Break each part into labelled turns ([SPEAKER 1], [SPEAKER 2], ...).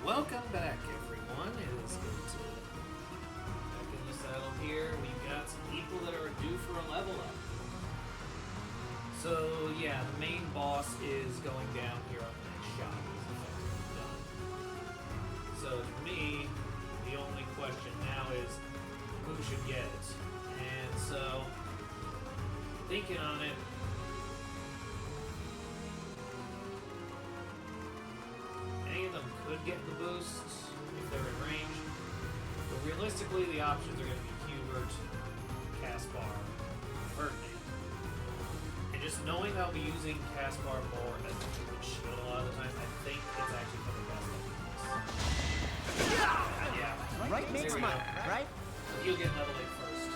[SPEAKER 1] Welcome back, everyone. It is good to back in the saddle here. We've got some people that are due for a level up. So yeah, the main boss is going down here on the next shot. Is effectively done. So for me, the only question now is who should get it. And so thinking on it. Any of them could get the boost if they're in range, but realistically the options are going to be Hubert, Caspar, Ferdinand. And just knowing I'll be using Caspar more as a shield a lot of the time, I think it's actually for the best of this. Yeah.
[SPEAKER 2] Right makes my right?
[SPEAKER 1] You'll get another leg first.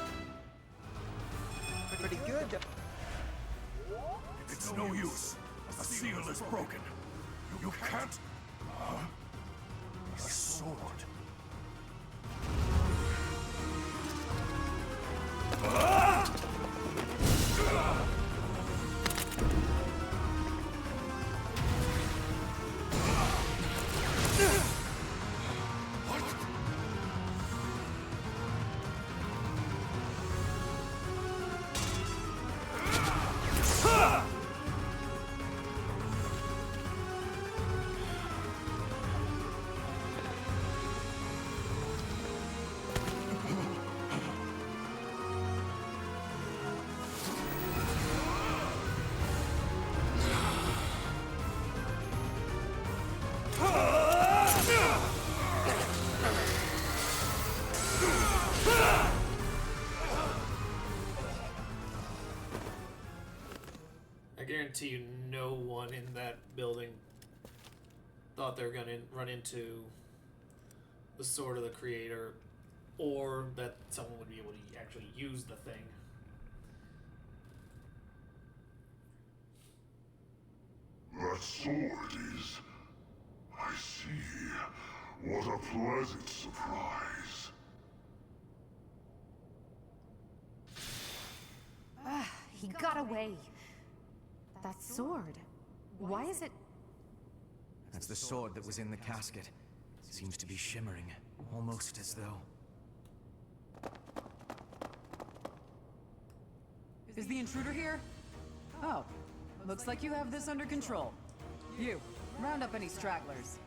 [SPEAKER 2] Pretty good.
[SPEAKER 3] It's no use. A seal is broken. You can't... A sword.
[SPEAKER 1] I guarantee you no one in that building thought they were going to run into the sword of the creator, or that someone would be able to actually use the thing.
[SPEAKER 3] That sword is... I see. What a pleasant surprise.
[SPEAKER 4] He got away. That sword. Why is it...
[SPEAKER 2] That's the sword that was in the casket. Seems to be shimmering, almost as though...
[SPEAKER 5] Is the intruder here? Oh, looks like you have this under control. You, round up any stragglers.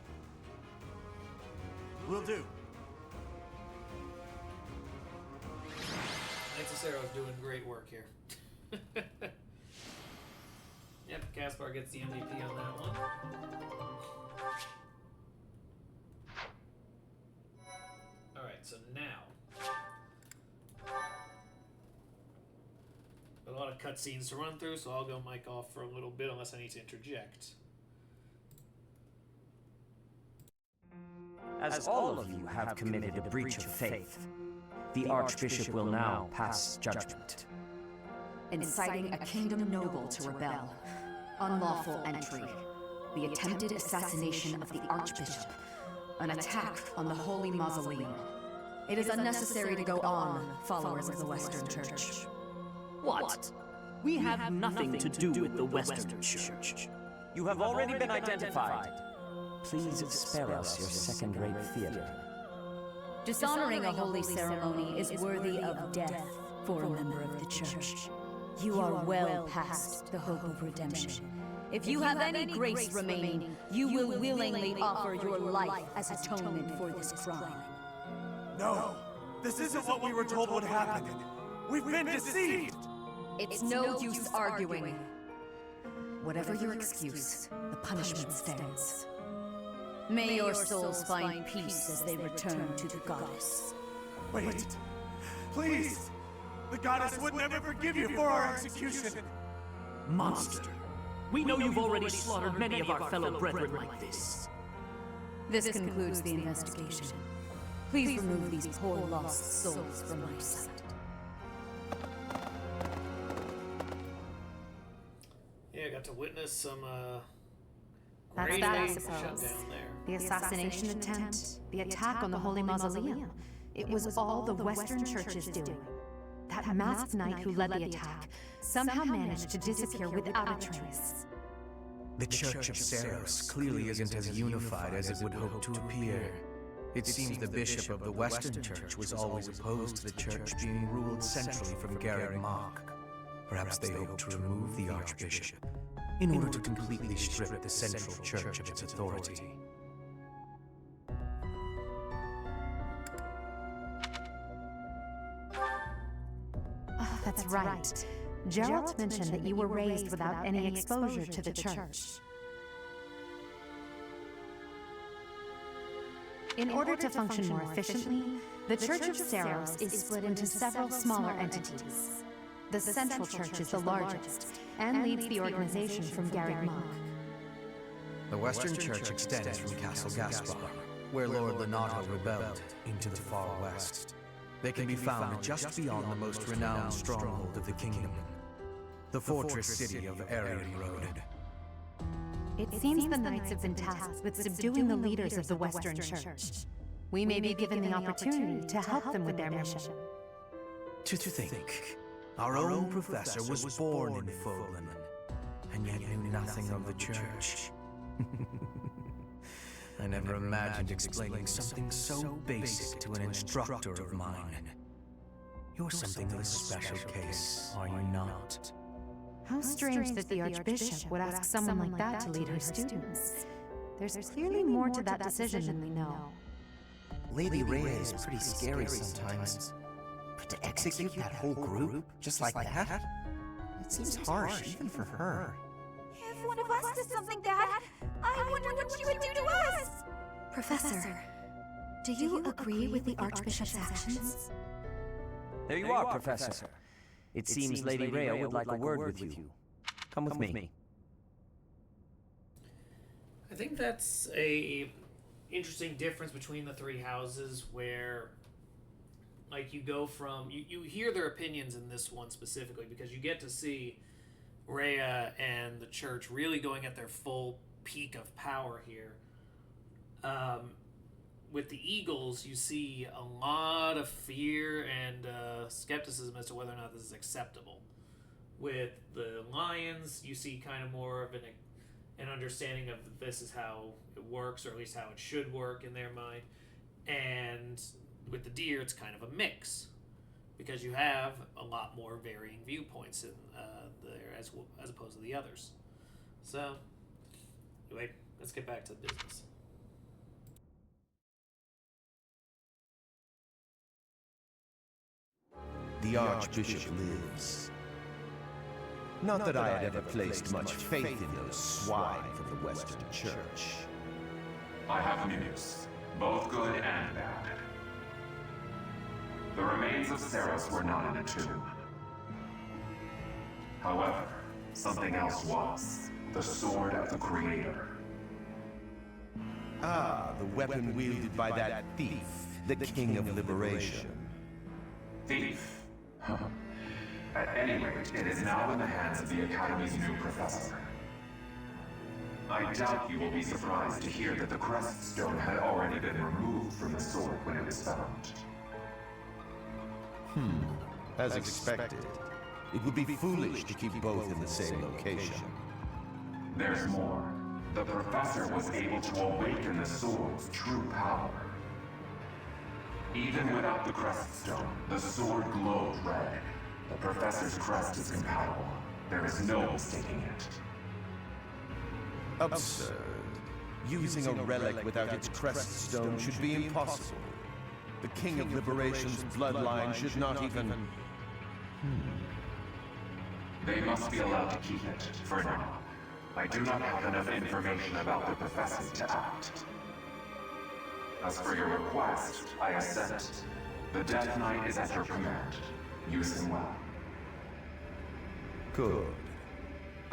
[SPEAKER 2] Will do.
[SPEAKER 1] Cesaro's doing great work here. Yep, Caspar gets the MVP on that one. Alright, so now. A lot of cutscenes to run through, so I'll go mic off for a little bit unless I need to interject.
[SPEAKER 6] As all of you have committed a breach of faith, the Archbishop will now pass judgment.
[SPEAKER 4] Inciting a kingdom noble to rebel. Unlawful entry. The attempted assassination of the Archbishop. An attack on the Holy Mausoleum. It is unnecessary to go on, followers of the Western Church.
[SPEAKER 6] What? We have nothing to do with the Western Church. You have already been identified. Please spare us your second-rate theater.
[SPEAKER 4] Dishonoring a holy ceremony is worthy of death for a member of the Church. You are well past the hope of redemption. If you have any grace remaining, you will willingly offer your life as atonement for this crime.
[SPEAKER 7] No, this isn't what we were told would happen. We've been deceived!
[SPEAKER 4] It's no use arguing. Whatever your excuse, the punishment stands. May your souls find peace as they return to the goddess.
[SPEAKER 7] Wait, please! The goddess would never forgive you for our execution!
[SPEAKER 6] Monster! We know you've already slaughtered many of our fellow brethren like this.
[SPEAKER 4] This concludes the investigation. Please remove these poor lost souls from my sight.
[SPEAKER 1] Yeah, I got to witness some
[SPEAKER 4] That's
[SPEAKER 1] great
[SPEAKER 4] that, I
[SPEAKER 1] shutdown
[SPEAKER 4] suppose.
[SPEAKER 1] there.
[SPEAKER 4] The assassination attempt, the attack on the Holy Mausoleum. It was all the Western Church's doing. That masked knight who led the attack somehow managed to disappear without a trace.
[SPEAKER 2] The Church of Seros clearly isn't as unified as it would hope to appear. It seems the bishop of the Western Church was always opposed to the Church being ruled centrally from Garreg Mach. Perhaps they hope to remove the Archbishop in order to completely strip the Central Church of its authority.
[SPEAKER 8] Oh, that's right. Geralt mentioned that you were raised without any exposure to the Church. In order to function more efficiently, the Church of Seros is split into several smaller entities. The Central Church is the largest, and leads the organization from Garreg Mach.
[SPEAKER 2] The Western Church extends from Castle Gaspar, where Lord Lenato rebelled, into the far west. They can be found just beyond the most renowned stronghold of the kingdom, the fortress city of Aryan Road.
[SPEAKER 8] It seems the Knights have been tasked with subduing the leaders of the Western Church. We may be given the opportunity to help them with their mission.
[SPEAKER 2] To think, our own professor was born in Foglin, and yet knew nothing of the Church. I never imagined explaining something so basic to an instructor of mine. You're something of a special case, are you not?
[SPEAKER 8] How strange that the Archbishop would ask someone like that to lead her students. There's clearly more to that decision than we know.
[SPEAKER 9] Lady Rhea is pretty scary sometimes. But to execute that whole group, just like that? It seems harsh, even for her.
[SPEAKER 10] If one of us did something bad, I wonder what she would do to us!
[SPEAKER 4] Professor, do you agree with the Archbishop's actions?
[SPEAKER 6] There you are, Professor. It seems Lady Rhea would like a word with you. Come with me.
[SPEAKER 1] I think that's a interesting difference between the three houses, where like you go from you hear their opinions in this one specifically, because you get to see Rhea and the Church really going at their full peak of power here. With the Eagles, you see a lot of fear and skepticism as to whether or not this is acceptable. With the Lions, you see kind of more of an understanding of this is how it works, or at least how it should work in their mind. And with the Deer, it's kind of a mix, because you have a lot more varying viewpoints in there as opposed to the others. So, anyway, let's get back to the business.
[SPEAKER 11] The Archbishop lives. Not that I had ever placed much faith in those swine from the Western Church.
[SPEAKER 12] I have news, both good and bad. The remains of Seros were not in a tomb. However, something else was. The Sword of the Creator.
[SPEAKER 11] Ah, the weapon wielded by that thief, the King of Liberation.
[SPEAKER 12] Thief? At any rate, it is now in the hands of the Academy's new professor. I doubt you will be surprised to hear that the Crest Stone had already been removed from the sword when it was found.
[SPEAKER 11] As expected. It would be foolish to keep both in the same location.
[SPEAKER 12] There's more. The professor was able to awaken the sword's true power. Even without the Crest Stone, the sword glowed red. The professor's crest is compatible. There is no mistaking it.
[SPEAKER 11] Absurd. Using a relic without its Crest Stone should be impossible. The King of Liberation's bloodline should not even...
[SPEAKER 12] They must be allowed to keep it, for now. I do not have enough information about the professor to act. As for your request, I assent. The Death Knight is at your command. Use him well.
[SPEAKER 11] Good.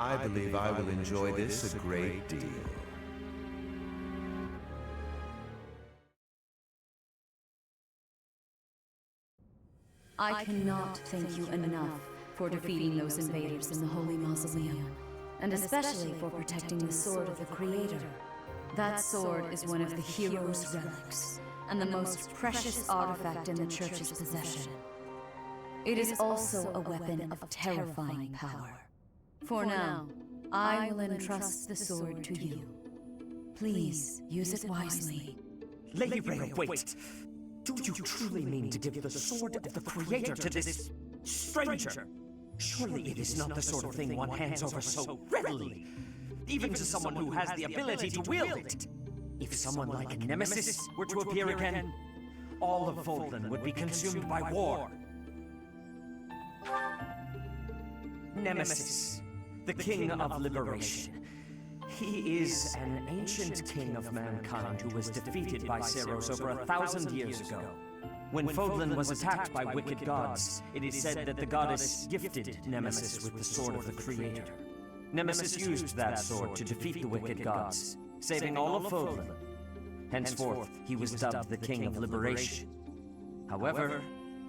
[SPEAKER 11] I believe I will enjoy this a great deal.
[SPEAKER 4] I cannot thank you enough for defeating those invaders in the Holy Mausoleum, and especially for protecting the Sword of the Creator. That sword is one of the hero's relics, and the most precious artifact in the Church's possession. It is also a weapon of terrifying power. For now, I will entrust the sword to you. Please, use it wisely.
[SPEAKER 6] Lady Rhea, wait! Do you truly mean to give the sword of the Creator to this stranger? Surely it is not the sort of thing one hands over so readily, even to someone who has the ability to wield it. If someone like Nemesis were to appear again, all of Fodlan would be consumed by war. Nemesis, the King of Liberation. He is an ancient king of mankind who was defeated by Seros over 1,000 years ago. When Fodlan was attacked by wicked gods, it is said that the goddess gifted Nemesis with the sword of the Creator. Nemesis used that sword to defeat the wicked gods, saving all of Fodlan. Henceforth, he was dubbed the King of Liberation. However,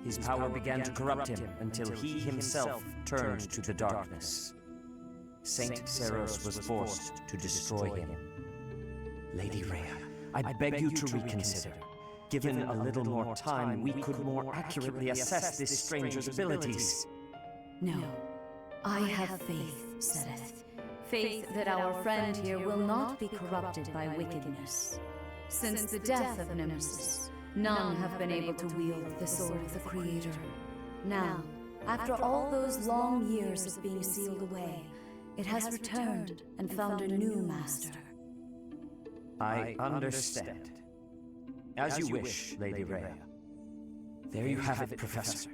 [SPEAKER 6] his power began to corrupt him until he himself turned to the darkness. Saint Seros was forced to destroy him. Lady Rhea, I beg you to reconsider. Given a little more time, we could more accurately assess this stranger's abilities.
[SPEAKER 4] No, I have faith, Sereth. Faith that our friend here will not be corrupted by wickedness. Since the death of Nemesis, none have been able to wield the sword of the Creator. Now, after all those long years of being sealed away, it has returned and found a new master.
[SPEAKER 6] I understand. As you wish, Lady Rhea. There you have it, Professor.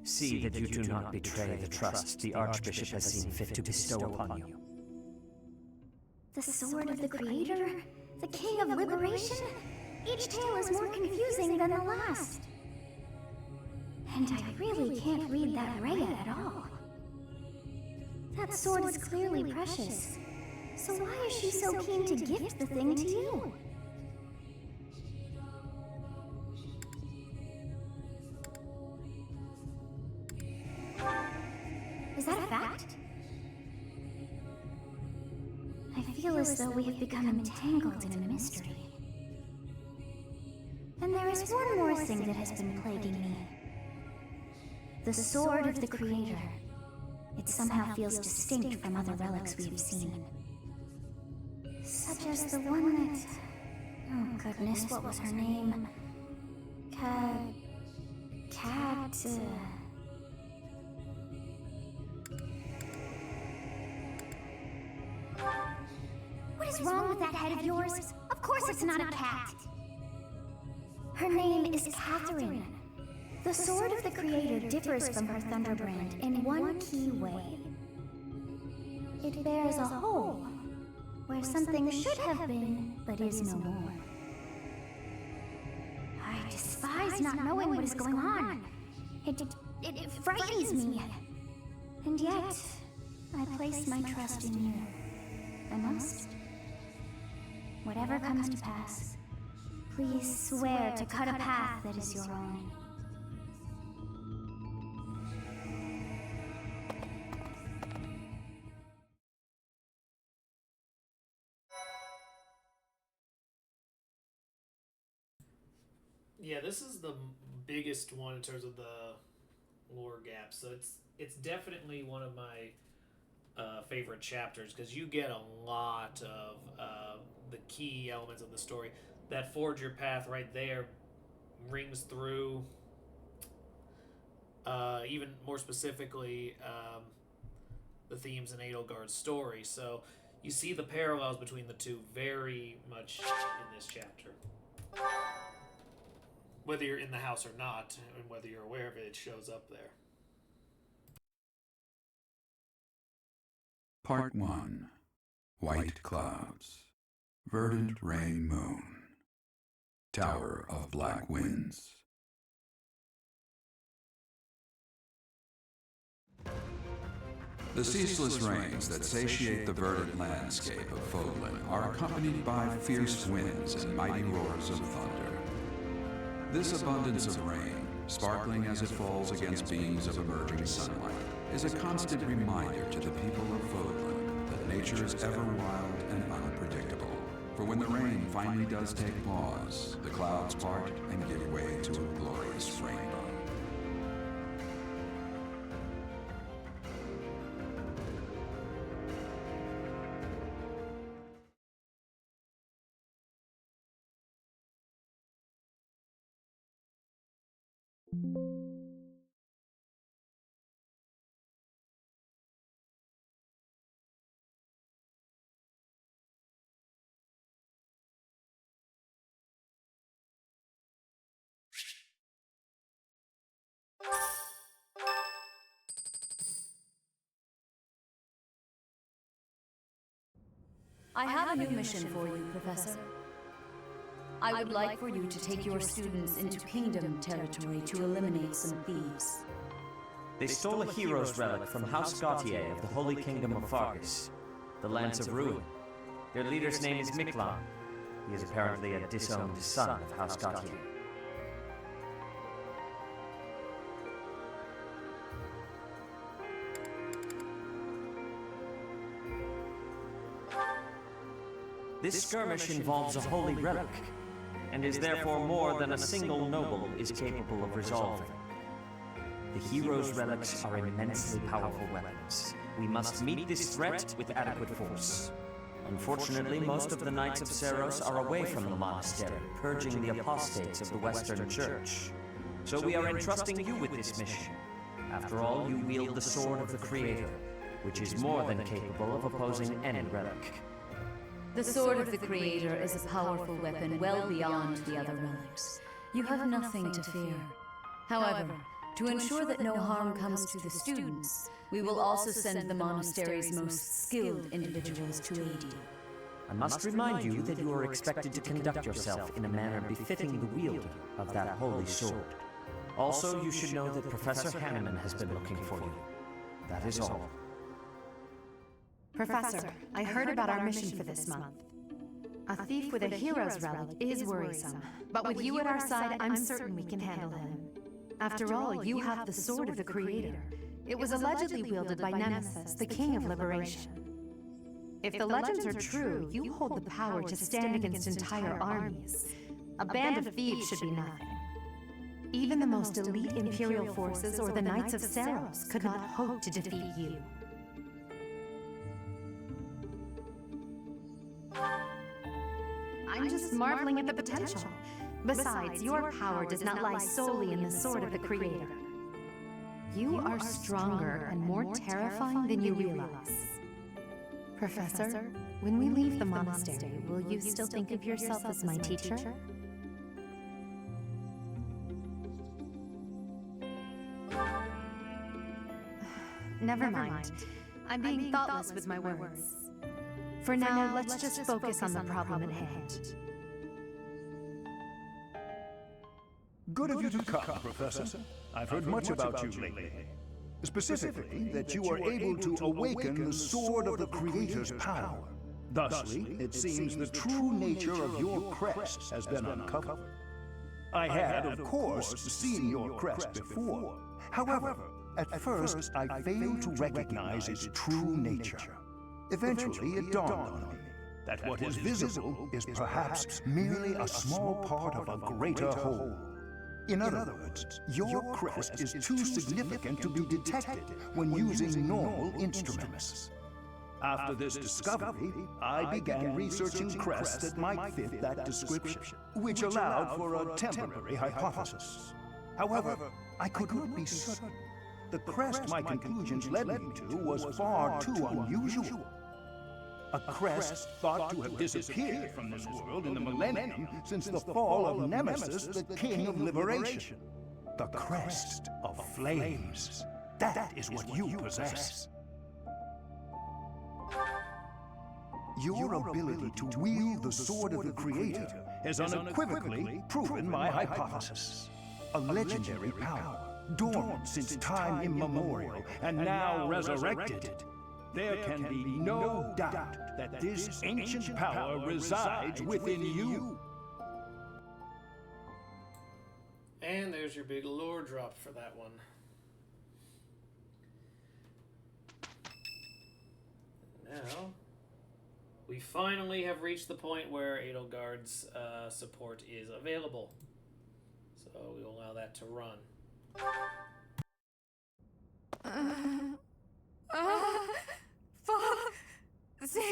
[SPEAKER 6] See that you do not betray the trust the Archbishop has seen fit to bestow upon you.
[SPEAKER 10] The sword of the Creator? The King of Liberation? Each tale is more confusing than the last. And I really can't read that Rhea at all. That sword is clearly precious. So why is she so keen to gift the thing to you? Is that a fact? I feel as though we have become entangled in a mystery. And there is one more thing that has been plaguing me. The sword of the Creator. It somehow feels distinct from other relics we have seen. Such as the one that... Oh goodness, what was her name? What is wrong with that head of yours? Of course it's not a cat. Her name is Catherine. The sword of the Creator differs from her Thunderbrand in one key way. It bears a hole, where something should have been, but is no more. I despise not knowing what is going on. It frightens me. And yet, I place my trust in you. I must. Whatever comes to pass, please swear to cut a path that is your own.
[SPEAKER 1] Yeah, this is the biggest one in terms of the lore gap. So it's definitely one of my favorite chapters because you get a lot of the key elements of the story. That forge your path right there rings through. Even more specifically, the themes in Edelgard's story. So you see the parallels between the two very much in this chapter. Whether you're in the house or not, and whether you're aware of it, it shows up there.
[SPEAKER 3] Part 1. White Clouds. Verdant Rain Moon. Tower of Black Winds. The ceaseless rains that satiate the verdant landscape of Fodlan are accompanied by fierce winds and mighty roars of thunder. This abundance of rain, sparkling as it falls against beams of emerging sunlight, is a constant reminder to the people of Fodlan that nature is ever wild and unpredictable. For when the rain finally does take pause, the clouds part and give way to a glorious rainbow.
[SPEAKER 4] I have a new mission for you, Professor. I would like for you to take your students into Kingdom territory to eliminate some thieves.
[SPEAKER 6] They stole a hero's relic from House Gautier of the Holy Kingdom of Fargus, the Lance of Ruin. Their leader's name is Miklan. He is apparently a disowned son of House Gautier. This skirmish involves a holy relic, and is therefore more than a single noble is capable of resolving. The hero's relics are immensely powerful weapons. We must meet this threat with adequate force. Unfortunately, most of the Knights of Seros are away from the monastery, purging the apostates of the Western Church. So we are entrusting you with this mission. After all, you wield the Sword of the Creator, which is more than capable of opposing any relic.
[SPEAKER 4] The Sword of the Creator is a powerful weapon well beyond the other relics. You have nothing to fear. However, to ensure that no harm comes to the students, we will also send the monastery's most skilled individuals to aid you.
[SPEAKER 6] I must remind you that you are expected to conduct yourself in a manner befitting the wielder of that holy sword. Also, you should know that Professor Hanneman has been looking for you. That is all.
[SPEAKER 8] Professor, I heard about our mission for this month. A thief with a hero's relic is worrisome, but with you at our side, I'm certain we can handle him. After all, you have the Sword of the Creator. It was allegedly wielded by Nemesis, the King of Liberation. If the legends are true, you hold the power to stand against entire armies. A band of thieves should be nothing. Even the most elite Imperial forces or the Knights of Seros could not hope to defeat you. I'm just marveling at the potential. Besides, your power does not lie solely in the Sword of the Creator. You are stronger and more terrifying than you realize. Professor, when we leave the monastery, will you still think of yourself as my teacher? Never mind. I'm being thoughtless with my words. For now, let's just focus on the problem at hand.
[SPEAKER 13] Good of you to come, Professor. I've heard much about you lately. Specifically, that you are able to awaken the Sword of the Creator's power. Thusly, it seems the true nature of your crest has been uncovered. I had, of course, seen your crest before. However, at first, I failed to recognize its true nature. Eventually, it dawned on me that what is visible is perhaps merely a small part of a greater whole. In other words, your crest is too significant to be detected when using normal instruments. After this discovery, I began researching crests that might fit that description, which allowed for a temporary hypothesis. However, I could not be certain. The crest my conclusions led me to was far too unusual. A crest thought to have disappeared from this world in the millennium since the fall of Nemesis, the King of Liberation. The crest of flames. That is what you possess. Your ability to wield the Sword of the Creator has unequivocally proven my hypothesis. A legendary power, dormant since time immemorial, and now resurrected. There can be no doubt that this ancient power resides within you.
[SPEAKER 1] And there's your big lore drop for that one. Now, we finally have reached the point where Edelgard's support is available. So we will allow that to run.
[SPEAKER 8] Save!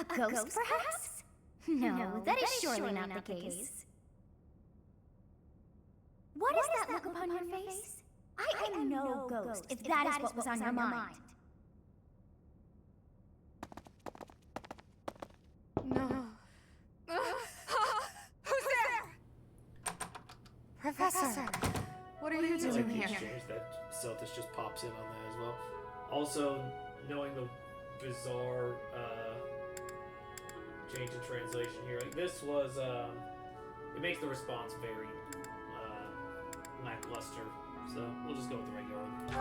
[SPEAKER 10] A ghost, perhaps? No, that is surely not the case. What is that look upon your face? I am no ghost, if that is what was on your mind.
[SPEAKER 8] No. Who's there? Professor, what are you
[SPEAKER 1] I like
[SPEAKER 8] doing
[SPEAKER 1] the
[SPEAKER 8] here?
[SPEAKER 1] exchange that Celtis just pops in on that as well. Also, knowing the bizarre change in translation here, like this was, it makes the response very lackluster. So we'll just go with the regular one.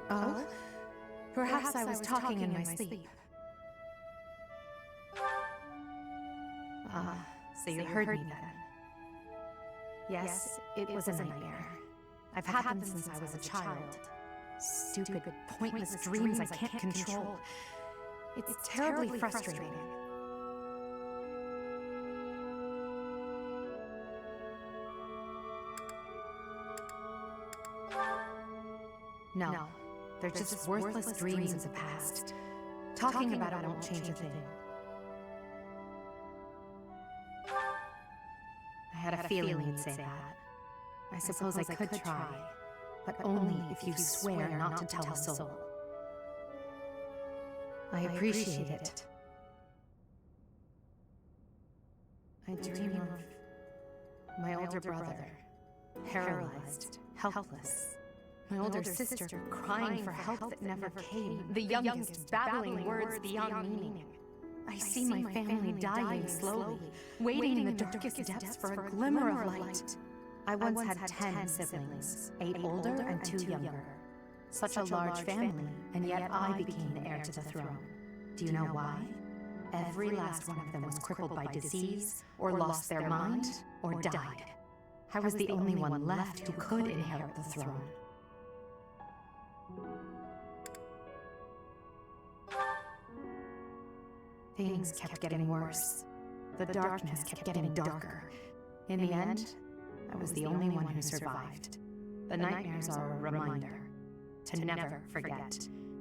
[SPEAKER 8] Oh? Perhaps I was talking in my sleep. Ah, so you heard me then. Yes, it was a nightmare. I've had them since I was a child. Stupid, pointless dreams I can't control. It's terribly frustrating. No, they're just worthless dreams of the past. Talking about it won't change a thing. I had a feeling you'd say that. I suppose I could try, but only if you swear not to tell a soul. I appreciate it. I dream of my older brother, paralyzed, helpless. My older sister crying for help that never came. The youngest babbling words beyond meaning. I see my family dying slowly, waiting in the darkest depths for a glimmer of light. I once had 10 siblings, 8 older and 2 younger. Such a large family, and yet I became the heir to the throne. Do you know why? Every last one of them was crippled by disease, or lost their mind, or died. I was the only one left who could inherit the throne. Things kept getting worse. The darkness kept getting darker. In the end, I was the only one who survived. The nightmares are a reminder to never forget,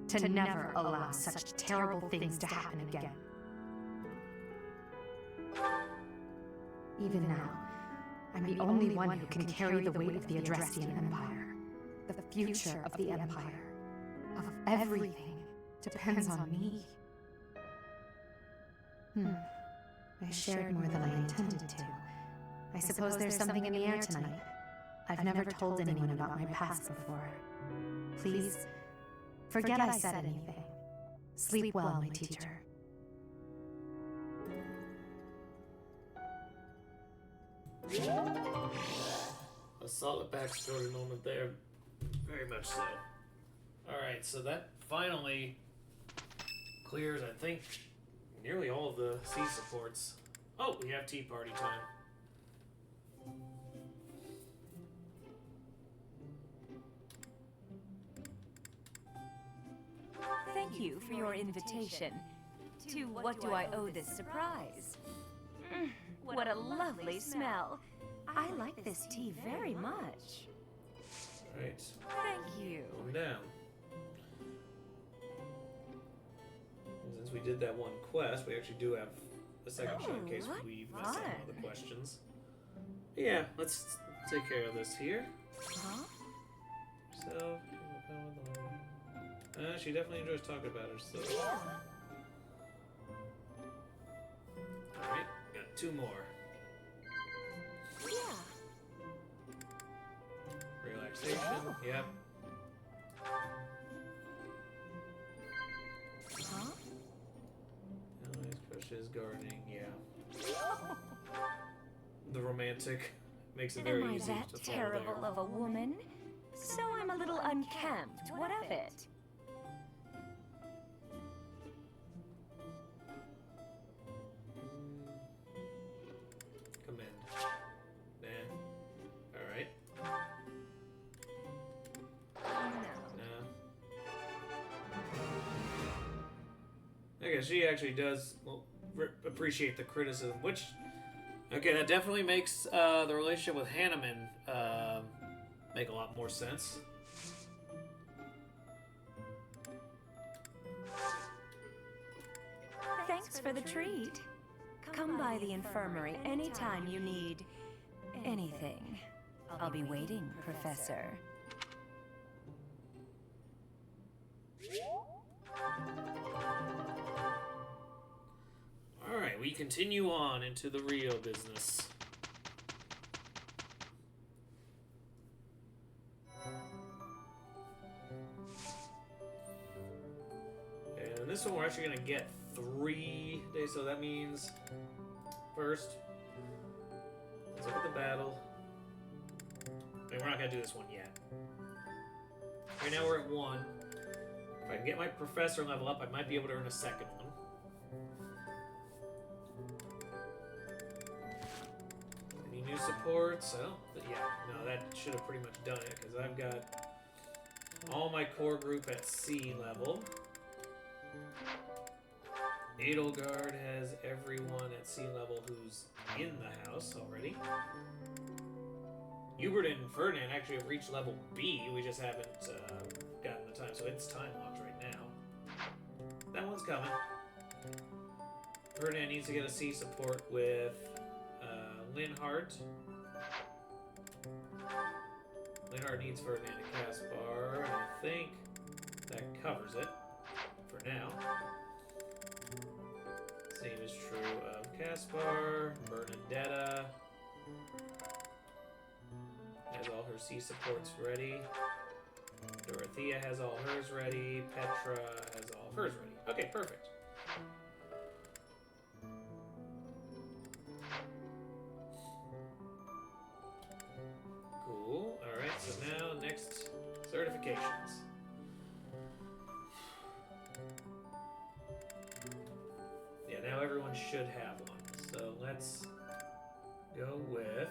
[SPEAKER 8] to never allow such terrible things to happen again. Even now, I'm the only one who can carry the weight of the Adrestian Empire. The future of the Empire, of everything, depends on me. I shared more than I intended to. I suppose there's something in the air tonight. I've never told anyone about my past before. Please, forget I said anything. Sleep well, my teacher.
[SPEAKER 1] A solid backstory moment there. Very much so. Alright, so that finally clears, I think, nearly all of the sea supports. Oh, we have tea party time.
[SPEAKER 4] Thank you for your invitation. To what do I owe this surprise? What a lovely smell. I like this tea very much.
[SPEAKER 1] Right.
[SPEAKER 4] Thank you.
[SPEAKER 1] Calm down. Since we did that one quest, we actually do have a second shot in case we mess up one of the questions. Yeah, let's take care of this here.
[SPEAKER 4] Huh?
[SPEAKER 1] So, she definitely enjoys talking about her, so. Alright, got 2 more.
[SPEAKER 4] Yeah.
[SPEAKER 1] Relaxation, yep.
[SPEAKER 4] Huh?
[SPEAKER 1] Allies, crushes, gardening, yeah. The romantic makes it very
[SPEAKER 4] Am I
[SPEAKER 1] easy
[SPEAKER 4] that
[SPEAKER 1] to follow
[SPEAKER 4] terrible
[SPEAKER 1] there.
[SPEAKER 4] of a woman? So I'm a little unkempt. What of it?
[SPEAKER 1] Commend. Nah. Alright. No. Okay, she actually does appreciate the criticism, which, okay, that definitely makes the relationship with Hanneman make a lot more sense.
[SPEAKER 4] Thanks
[SPEAKER 14] Thanks for the treat. Come by the infirmary anytime you need anything. I'll be waiting, Professor.
[SPEAKER 1] Alright, we continue on into the Rio business. And this one we're actually going to get 3 days, so that means first, let's look at the battle. I mean, we're not going to do this one yet. Right now we're at 1. If I can get my professor level up, I might be able to earn a second one. Any new supports? Yeah, no, that should have pretty much done it, because I've got all my core group at C level. Edelgard has everyone at C level who's in the house already. Hubert and Ferdinand actually have reached level B, we just haven't gotten the time, so it's time locked right now. That one's coming. Ferdinand needs to get a C support with Linhardt. Linhardt needs Ferdinand and Caspar, and I think that covers it for now. Same is true of Caspar. Bernadetta has all her C supports ready. Dorothea has all hers ready. Petra has all hers ready. Okay, perfect. Cool. Alright, so now next certifications. Yeah, now everyone should have one. So let's go with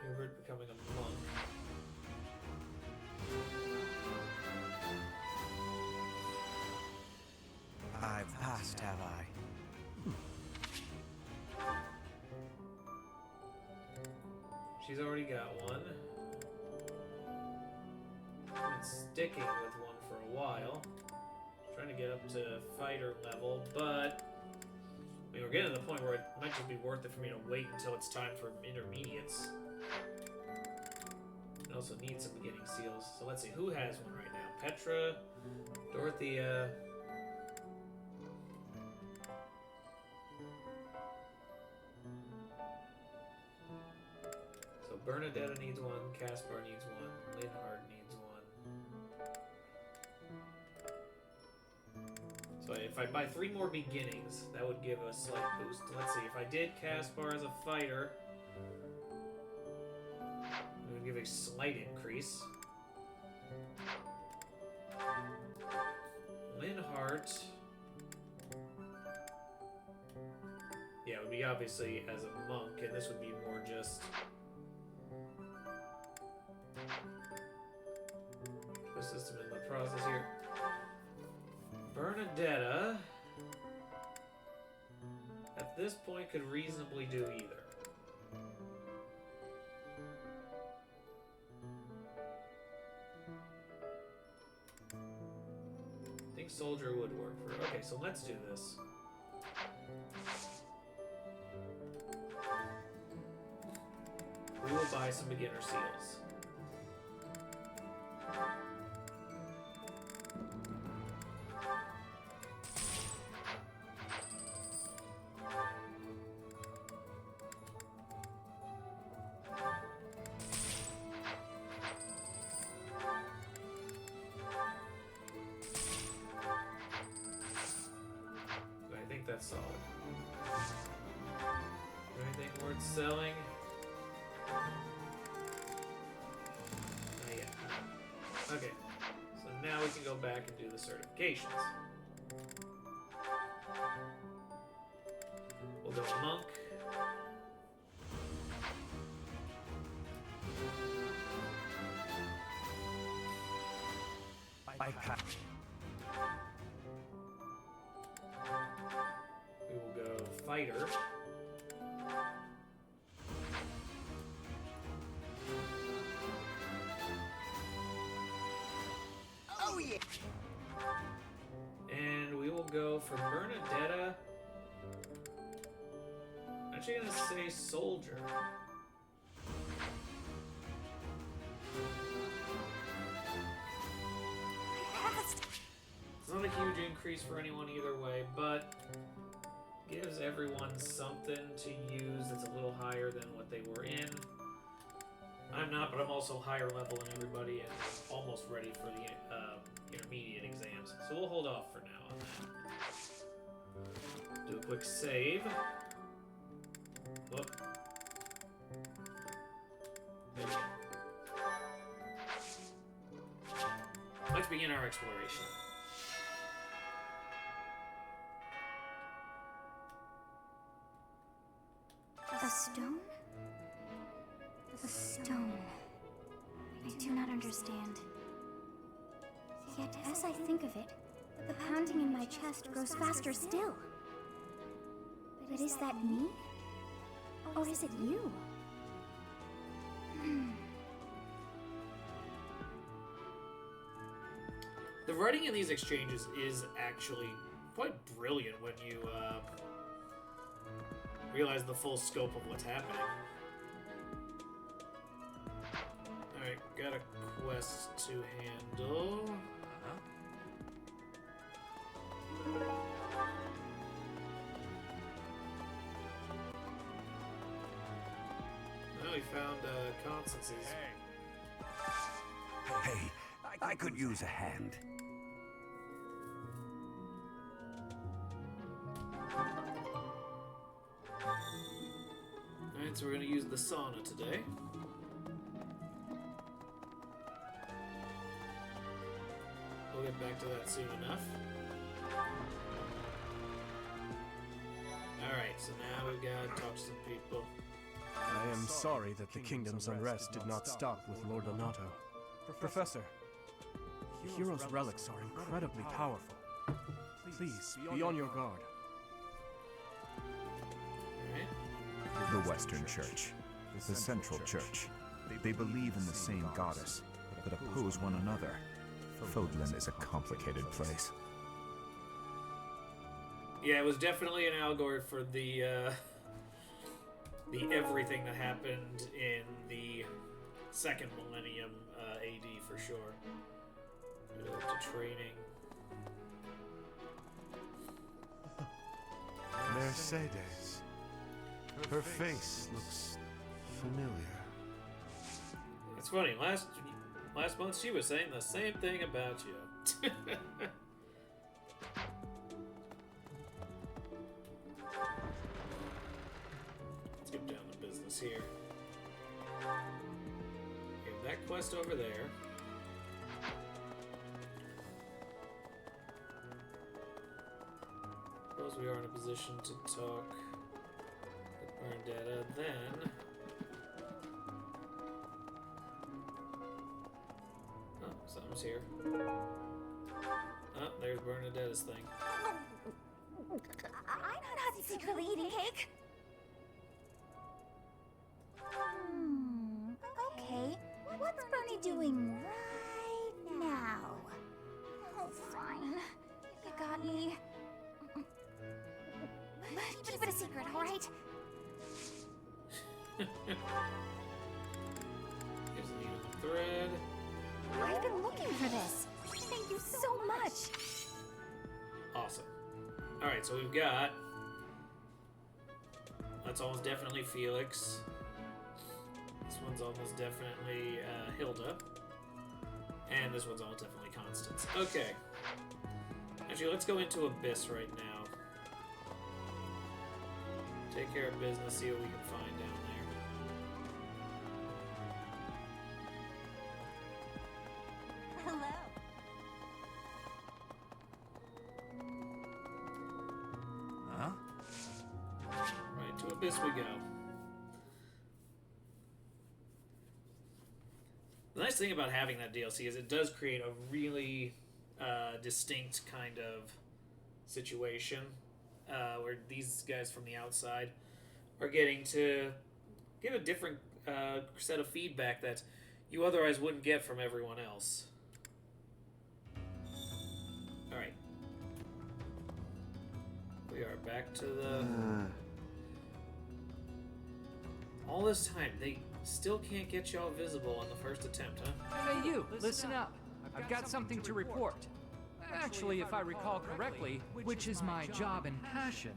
[SPEAKER 1] Hubert becoming a monk.
[SPEAKER 2] I've passed, have I?
[SPEAKER 1] She's already got one. Been sticking with one for a while. Trying to get up to fighter level, but I mean, we're getting to the point where it might just be worth it for me to wait until it's time for intermediates. I also need some beginning seals. So let's see, who has one right now? Petra, Dorothea. So Bernadetta needs one, Caspar needs one, Linhardt needs one. So if I buy 3 more beginnings, that would give a slight boost. Let's see, if I did Caspar as a fighter, it would give a slight increase. Linhardt. Yeah, it would be obviously as a monk, and this would be more just the system in the process here. Bernadetta, at this point, could reasonably do either. I think Soldier would work for her. Okay, so let's do this. We will buy some beginner seals. I think that's solid. Anything worth selling? Not yet. Okay, so now we can go back and do the certifications. We'll go monk. We will go fighter. go for Bernadetta. I'm actually gonna say soldier. It's not a huge increase for anyone either way, but gives everyone something to use that's a little higher than what they were in. I'm not, but I'm also higher level than everybody and almost ready for the intermediate exams. So we'll hold off for now on that. Do a quick save. Whoop. There we go. Let's begin our exploration.
[SPEAKER 10] A stone? A stone. I do not understand. Yet, as I think of it, the pounding in my chest grows faster still. But is that me? Or is it you?
[SPEAKER 1] The writing in these exchanges is actually quite brilliant when you realize the full scope of what's happening. Alright, got a quest to handle. Well, we found Constance's.
[SPEAKER 15] Hey, I could use a hand.
[SPEAKER 1] Alright, so we're gonna use the sauna today. We'll get back to that soon enough. Alright, so now we've got to talk to some people.
[SPEAKER 2] I am sorry that the kingdom's unrest did not stop with Lord Donato. Professor, Hero's relics are incredibly powerful. Please, be on your guard.
[SPEAKER 16] The Western Church, the Central Church. They believe in the same goddess, but oppose one another. Fodlan is a complicated place.
[SPEAKER 1] Yeah, it was definitely an allegory for the everything that happened in the second millennium AD for sure. To training.
[SPEAKER 11] Mercedes. Her face looks familiar.
[SPEAKER 1] It's funny. Last month she was saying the same thing about you. Let's get down to business here. We have that quest over there. Suppose we are in a position to talk with Bernadetta then. Oh, something's here. Oh, there's Bernadetta's thing.
[SPEAKER 10] I'm not secretly eating cake. Okay. What's Bernie doing right now? Oh, fine. You got me. Keep it a secret, alright?
[SPEAKER 1] Here's the needle and thread.
[SPEAKER 10] I've been looking for this. Thank you so much.
[SPEAKER 1] Awesome. Alright, so we've got... That's almost definitely Felix. This one's almost definitely Hilda. And this one's almost definitely Constance. Okay. Actually, let's go into Abyss right now. Take care of business, see what we can find down there.
[SPEAKER 10] Hello.
[SPEAKER 15] Huh?
[SPEAKER 1] Right, to Abyss we go. The nice thing about having that DLC is it does create a really distinct kind of situation where these guys from the outside are getting to give a different set of feedback that you otherwise wouldn't get from everyone else. Alright. we are back to the... All this time, they still can't get y'all visible on the first attempt, huh?
[SPEAKER 17] Hey you, listen up. I've got something to report. Actually, if I recall correctly, which is my job and passion,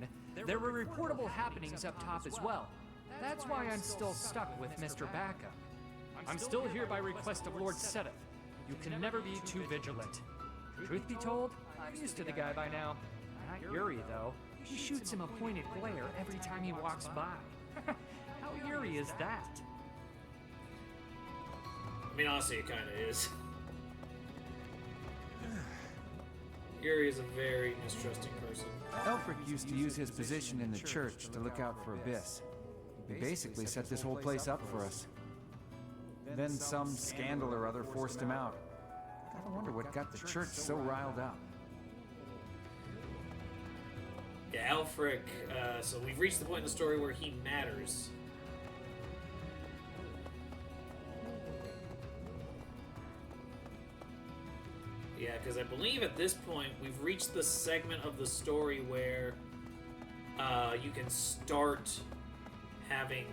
[SPEAKER 17] there were reportable happenings up top as well. That's why I'm still stuck with Mr. Backup. I'm still here by request of Lord Seteth. You can never be too vigilant. Truth be told, I'm used to the guy by now. Not Yuri, though. He shoots him a pointed glare every time he walks by. How eerie is that?
[SPEAKER 1] I mean, honestly, it kind of is. Yuri is a very mistrusting person.
[SPEAKER 18] Elfric used to use his position in the church to look out for Abyss. He basically set this whole place up for us. Then some scandal or other forced him out. I wonder what got the church so riled up.
[SPEAKER 1] Yeah, Alfric, so we've reached the point in the story where he matters. Yeah, because I believe at this point we've reached the segment of the story where you can start having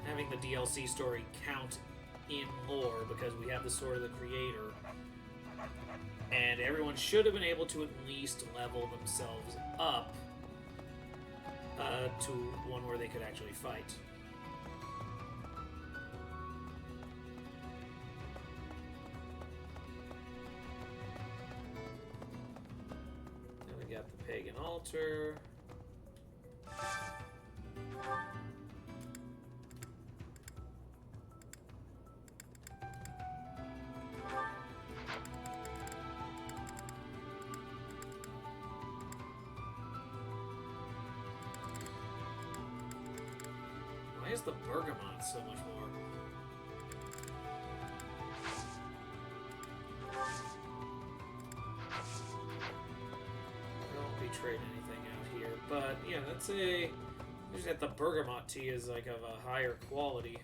[SPEAKER 1] having the DLC story count in lore, because we have the Sword of the Creator, and everyone should have been able to at least level themselves up to one where they could actually fight. Then we got the Pagan Altar. Why is the bergamot so much more? I won't be trading anything out here, but yeah, that's a... Just that the bergamot tea is like of a higher quality.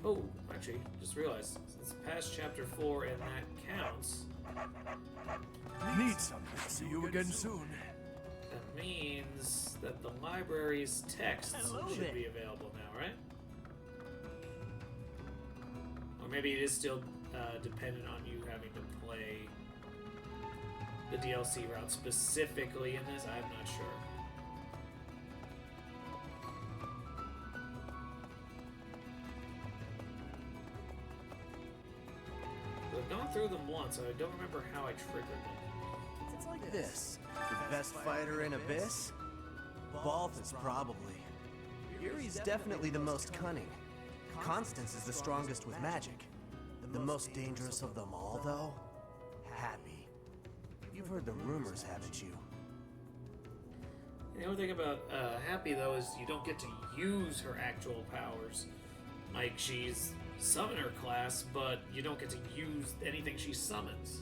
[SPEAKER 1] Oh, actually, just realized it's past chapter 4 and that counts.
[SPEAKER 7] Need something. See you again soon.
[SPEAKER 1] That means that the library's texts should be available now, right? Or maybe it is still dependent on you having to play the DLC route specifically in this. I'm not sure. I've gone through them once, I don't remember how I triggered them.
[SPEAKER 9] It's like this. The best fighter in Abyss? Balthus, probably. Yuri's definitely the most cunning. Constance is the strongest with magic. The most dangerous of them all, though? Happy. You've heard the rumors, haven't you?
[SPEAKER 1] The only thing about Happy, though, is you don't get to use her actual powers. Like, she's summoner class, but you don't get to use anything she summons.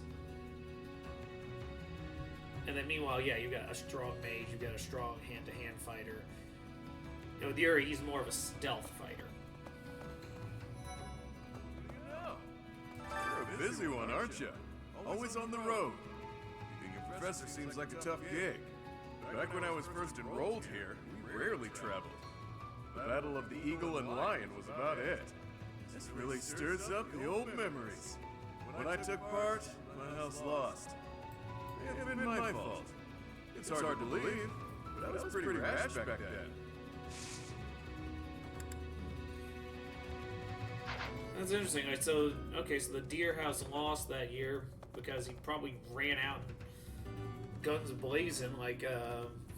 [SPEAKER 1] And then meanwhile, yeah, you got a strong mage, you got a strong hand-to-hand fighter. And with Yuri, he's more of a stealth fighter.
[SPEAKER 19] You're a busy one, aren't you? Always on the road. Being a professor seems like a tough gig. Back when I was first enrolled here, we rarely traveled. The Battle of the Eagle and Lion was about it. This really stirs up the old memories. When I took part, my house lost. May have been my fault. It's hard to believe, but I was pretty rash back then.
[SPEAKER 1] That's interesting. Right, so, okay, so the Deer House lost that year because he probably ran out and guns blazing like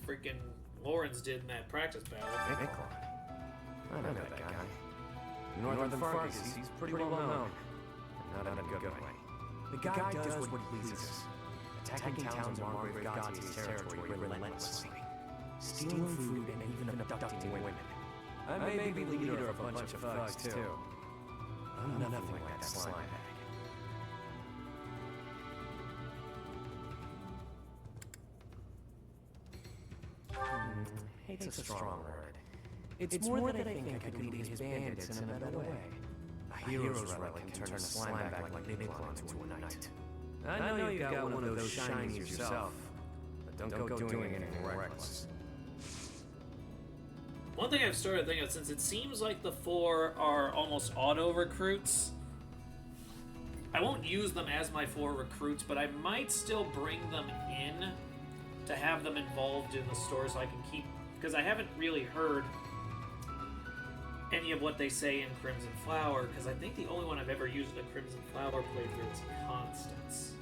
[SPEAKER 1] freaking Lawrence did in that practice battle.
[SPEAKER 6] I know that guy. Northern Fargus, he's pretty well known. Not in a good way. The guy does what pleases. Attacking towns in Margrave Gothi's territory relentlessly. Stealing food and even abducting women. I may be the leader of a bunch of thugs, too. I'm nothing like that slime bag. Hate's a strong word. It's more that I think I could lead his bandits in a better way. I
[SPEAKER 2] hero's relic can turn a slime bag like Niblon into a knight. I know you've got one of those shinies yourself, but don't go doing anything reckless.
[SPEAKER 1] One thing I've started thinking of, since it seems like the 4 are almost auto recruits, I won't use them as my 4 recruits, but I might still bring them in to have them involved in the story so I can keep, because I haven't really heard any of what they say in Crimson Flower, because I think the only one I've ever used in a Crimson Flower playthrough is Constance.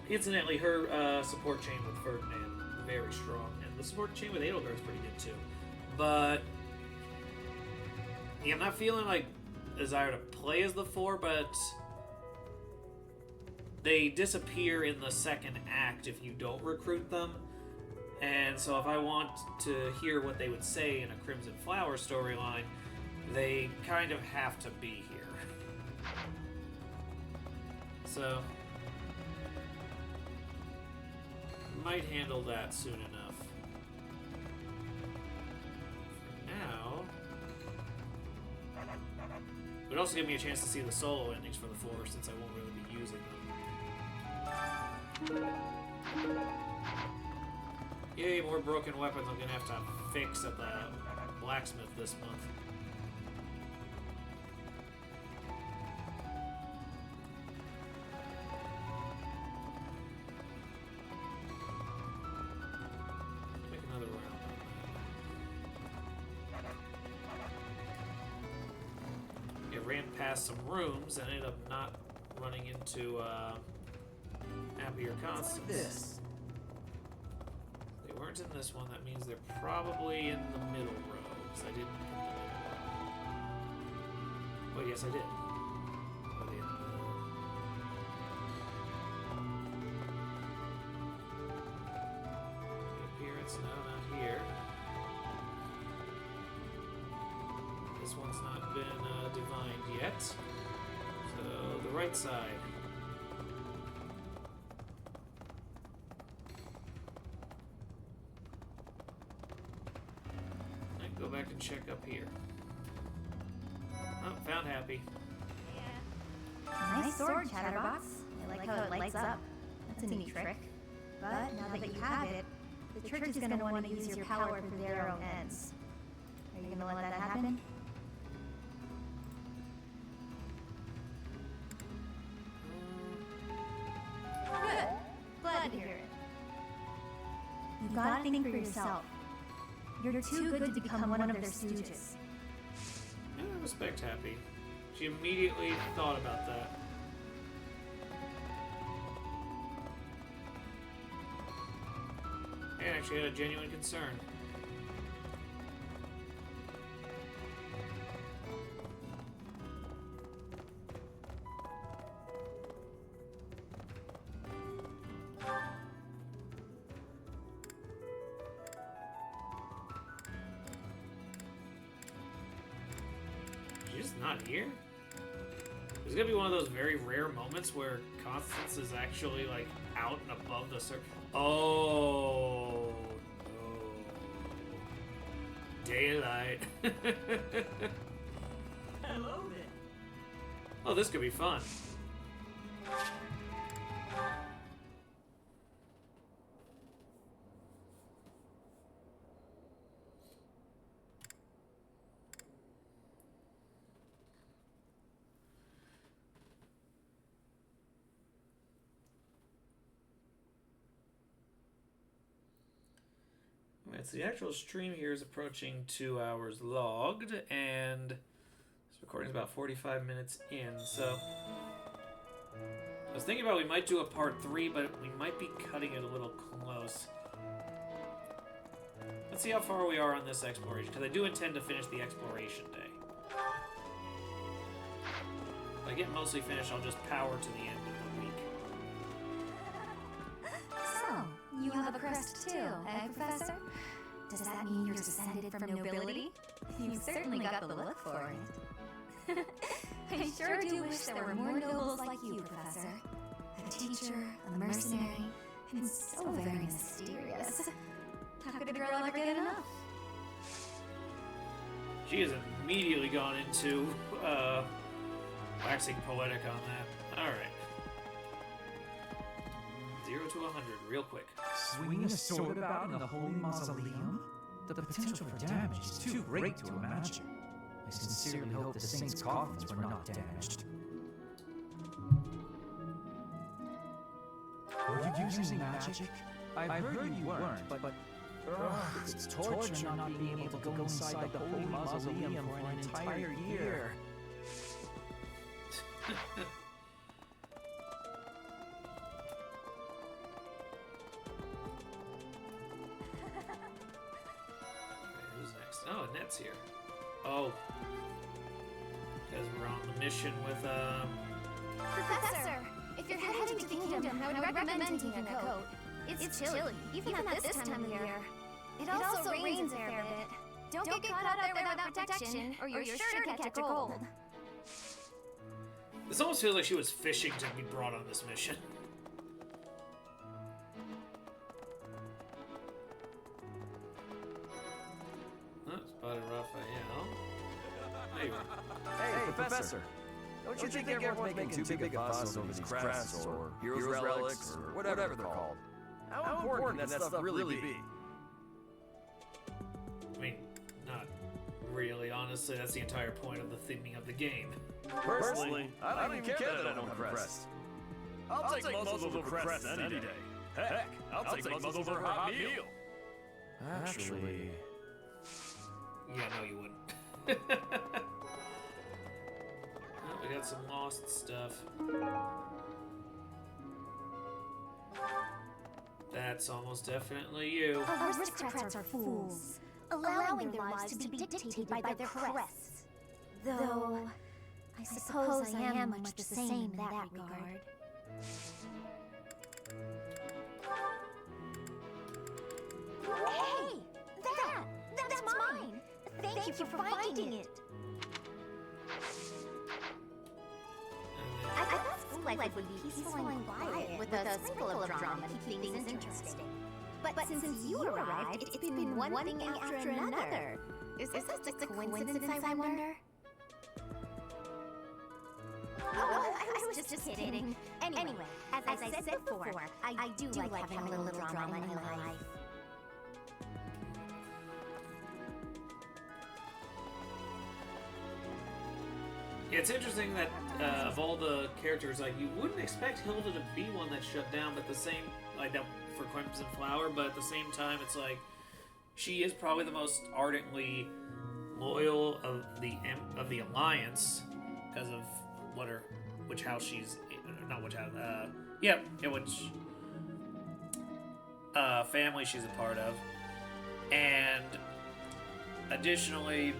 [SPEAKER 1] Incidentally, her support chain with Ferdinand, very strong, and the support chain with Edelgard is pretty good too. But yeah, I'm not feeling like desire to play as the 4, but they disappear in the second act if you don't recruit them. And so if I want to hear what they would say in a Crimson Flower storyline, they kind of have to be here. So might handle that soon enough. For now, it would also give me a chance to see the solo endings for the 4, since I won't really be using them. Yay, more broken weapons I'm gonna have to fix at the blacksmith this month. Make another round on that. It ran past some rooms and ended up not running into happier Constance.
[SPEAKER 9] This.
[SPEAKER 1] They weren't in this one, that means they're probably in the middle row, because I didn't hit the middle row. Oh, yes, I did. But in the appearance, no, not here. This one's not been divined yet. So, the right side. Go back and check up here. Oh, found Happy.
[SPEAKER 10] Nice sword, Chatterbox. I like how it lights up. That's a neat trick. But now that you have it, the church is going to want to use your power for their own ends. Are you going to let that happen? Good. Glad to hear it. You've got to think for yourself. You're too good to become one of their stooges.
[SPEAKER 1] Yeah, I respect Happy. She immediately thought about that. And actually had a genuine concern. She's not here? There's gonna be one of those very rare moments where Constance is actually like out and above the surface. Oh no. Daylight.
[SPEAKER 6] Hello there.
[SPEAKER 1] Oh, this could be fun. Alright, so the actual stream here is approaching 2 hours logged, and this recording is about 45 minutes in, so I was thinking about we might do a part 3, but we might be cutting it a little close. Let's see how far we are on this exploration, because I do intend to finish the exploration day. If I get mostly finished, I'll just power to the end of the week.
[SPEAKER 10] So, you have a crest too, eh, Professor? Does that mean you're descended from nobility? You've certainly got the look for it. I sure do wish there were more nobles like you, Professor. A teacher, a mercenary, and so very mysterious. How could a girl ever get enough?
[SPEAKER 1] She has immediately gone into waxing poetic on that. Alright. 0 to 100, real quick.
[SPEAKER 20] Swinging a sword about in the Holy Mausoleum? The potential for damage is too great to imagine. I sincerely hope the saints' coffins were not damaged. Were you using magic? I've heard you weren't, but it's torture not being able to go inside the Holy Mausoleum for an entire year.
[SPEAKER 1] Who's next? Oh, Annette's here. Oh. Because we're on the mission with,
[SPEAKER 10] Professor, if you're heading to the kingdom, I would recommend taking a coat. It's chilly, even at this time of year. It also rains a fair bit. Don't get caught out there without protection, or you're sure to catch a cold.
[SPEAKER 1] This almost feels like she was fishing to be brought on this mission. Oh, spotted Raphael. There you are.
[SPEAKER 21] Hey, Professor. Don't you think everyone's making too big a fuss over these crests or heroes relics or whatever they're called? How important can that stuff really be?
[SPEAKER 1] I mean, not really, honestly. That's the entire point of the theming of the game.
[SPEAKER 21] Personally, I don't even care that I don't have a crest. I'll take muzzles over crests any day. Heck, I'll take muzzles over a hot meal.
[SPEAKER 1] Actually... Yeah, no, you wouldn't. Oh, we got some lost stuff. That's almost definitely you.
[SPEAKER 10] Aristocrats are fools, allowing their lives to be dictated by their crests. Though, I suppose I am much the same in that regard. Hey! That's mine! Thank you for finding it! I thought school life would be peaceful and quiet, with a sprinkle of drama to keep things interesting. But since you arrived, it's been one thing after another. Is this just a coincidence, I wonder? Oh, I was just kidding. Anyway, as I said before, I do like having a little drama in my life.
[SPEAKER 1] Yeah, it's interesting that of all the characters, like, you wouldn't expect Hilda to be one that's shut down, but the same, like, that for Crimson Flower, but at the same time, it's like, she is probably the most ardently loyal of the Alliance, because of which house she's, not which house, which family she's a part of, and additionally,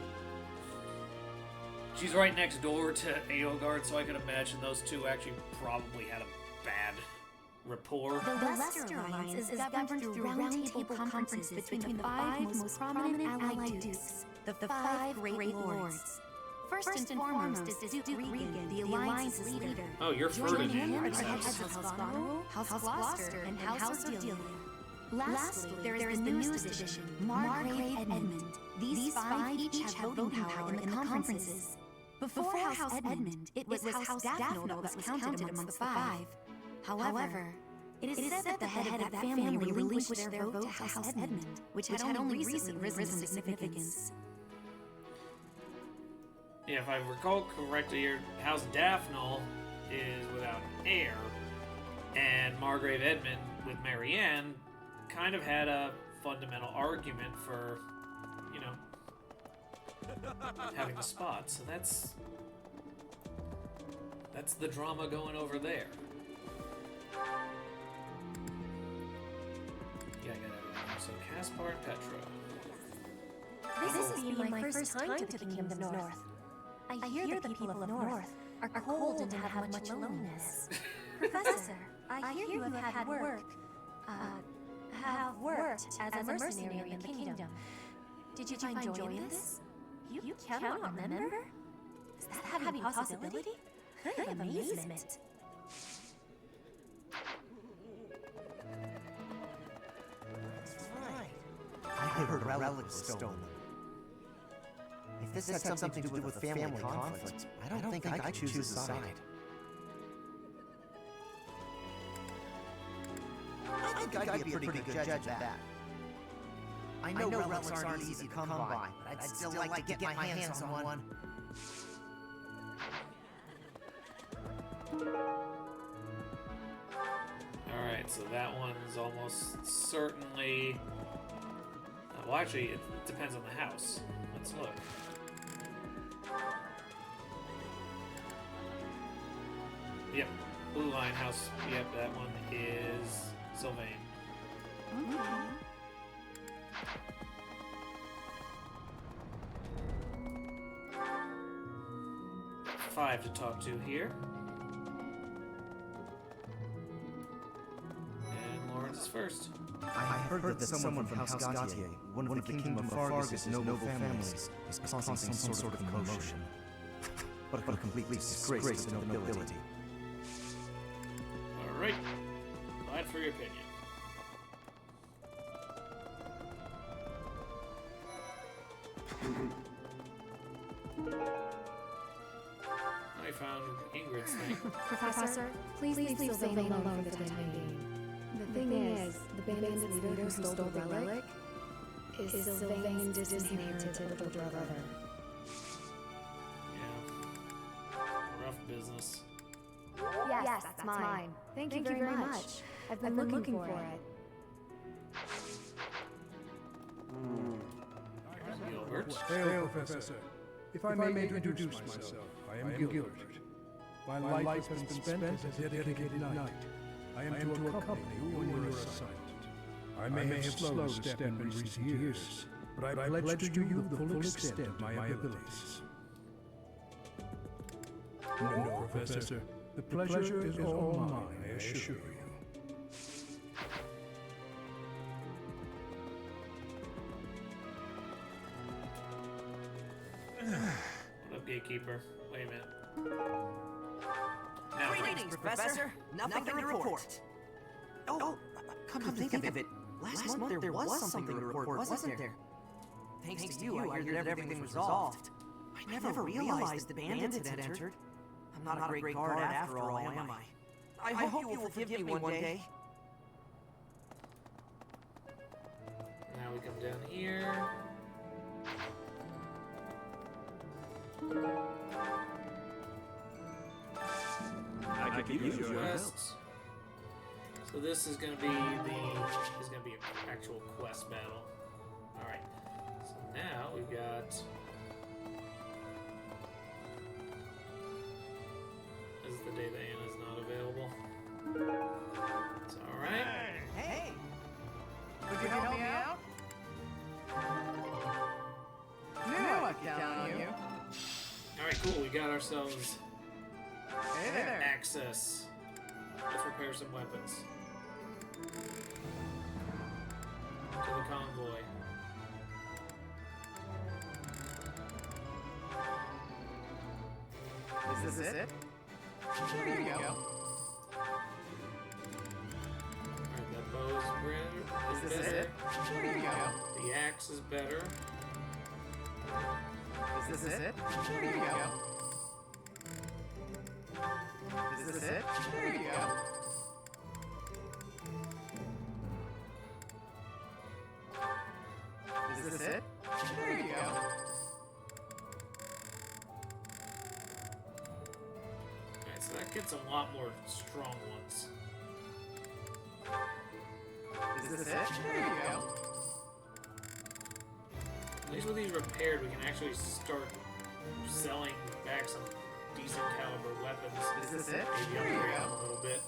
[SPEAKER 1] she's right next door to Eogard, so I can imagine those two actually probably had a bad rapport.
[SPEAKER 8] The Western Alliance is governed through round-table conferences between the 5 most prominent allied dukes, the 5 great lords. First and foremost is Duke Regan, the Alliance's leader.
[SPEAKER 1] Oh, you're Ferdinand.
[SPEAKER 8] Joining him are the heads of House Goneril, House Gloucester, and House Ardelia. Lastly, there is the newest addition, Margrave Edmund. These 5 each have voting power in the conferences. Before House Edmund, it was House Daphne that was counted amongst the 5. However, it is said that the head of that family relinquished their vote to House Edmund, which had only recently risen in significance.
[SPEAKER 1] Yeah, if I recall correctly, your House Daphne is without heir, and Margrave Edmund with Marianne kind of had a fundamental argument for, having the spot. So that's the drama going over there. Yeah, I got everything. So Caspar and Petra.
[SPEAKER 10] This will be my first time to the Kingdom North. I hear the people of North are cold and have much loneliness. Professor, I hear you have had worked as a mercenary in the kingdom. Did you find joy in this? You cannot remember? Is that having a possibility? Kind of amazement.
[SPEAKER 9] That's right. I heard a relic was stolen. I If this had something to do with family conflict, I don't think I could choose a side. I think I'd be a pretty good judge of that. I know relics aren't easy to come by, but I'd still like to get my hands on one.
[SPEAKER 1] Alright, so that one's almost certainly... well, actually, it depends on the house. Let's look. Yep, Blue Line House. Yep, that one is Sylvain.
[SPEAKER 8] Okay.
[SPEAKER 1] 5 to talk to here. And Lawrence is first.
[SPEAKER 9] I heard that someone from House Gautier, one of the Kingdom of Fargus' noble families, is causing some sort of commotion. But a complete disgrace to the nobility.
[SPEAKER 1] Alright. Glad for your opinion. I found Ingrid's thing.
[SPEAKER 8] Professor, please leave Sylvain alone for the time being. The thing is, the bandit's leader who stole the relic is Sylvain's disinherited little brother.
[SPEAKER 1] Yeah. Rough business.
[SPEAKER 8] Yes, that's mine. Thank you very much. I've been looking for it.
[SPEAKER 1] Gilbert.
[SPEAKER 13] Hail, Professor. If I may introduce myself, I am Gilbert. My life has been spent as a dedicated knight. I am to accompany you on your assignment. I may have slowed a step in recent years, but I pledge to you the full extent of my abilities. No, Professor. The pleasure is all mine, I assure you.
[SPEAKER 1] What up, Gatekeeper? Wait a minute. Now,
[SPEAKER 9] Greetings, Professor. Nothing to report. Oh, come to think of it, last month there was something to report, wasn't there? Thanks to you, I hear that everything was resolved. I never realized the bandits had entered. I'm not a great guard after all, am I? I hope you will forgive me one day.
[SPEAKER 1] now we come down here.
[SPEAKER 15] I could use your
[SPEAKER 1] Quest. So this is gonna be an actual quest battle. Alright. So now we've got this is the day that Anna's not available. It's alright.
[SPEAKER 9] Hey! Would you help me out?
[SPEAKER 5] Knew I could count on you.
[SPEAKER 1] Alright, cool, we got ourselves
[SPEAKER 5] Hey there.
[SPEAKER 1] access. Let's repair some weapons. To the convoy.
[SPEAKER 5] Is this it? Here you go.
[SPEAKER 1] Alright, that bow is
[SPEAKER 5] Is this
[SPEAKER 1] better.
[SPEAKER 5] it? Here you go.
[SPEAKER 1] The axe is better.
[SPEAKER 5] Is this it? Here you go. Is this it? Here you go. Is this it? Here you go.
[SPEAKER 1] Alright, so that gets a lot more strong ones.
[SPEAKER 5] Is this it? Here you go.
[SPEAKER 1] At least with these repaired, we can actually start selling back some decent caliber weapons.
[SPEAKER 5] Is this it?
[SPEAKER 1] Maybe
[SPEAKER 5] Here you
[SPEAKER 1] upgrade
[SPEAKER 5] go.
[SPEAKER 1] them a little bit.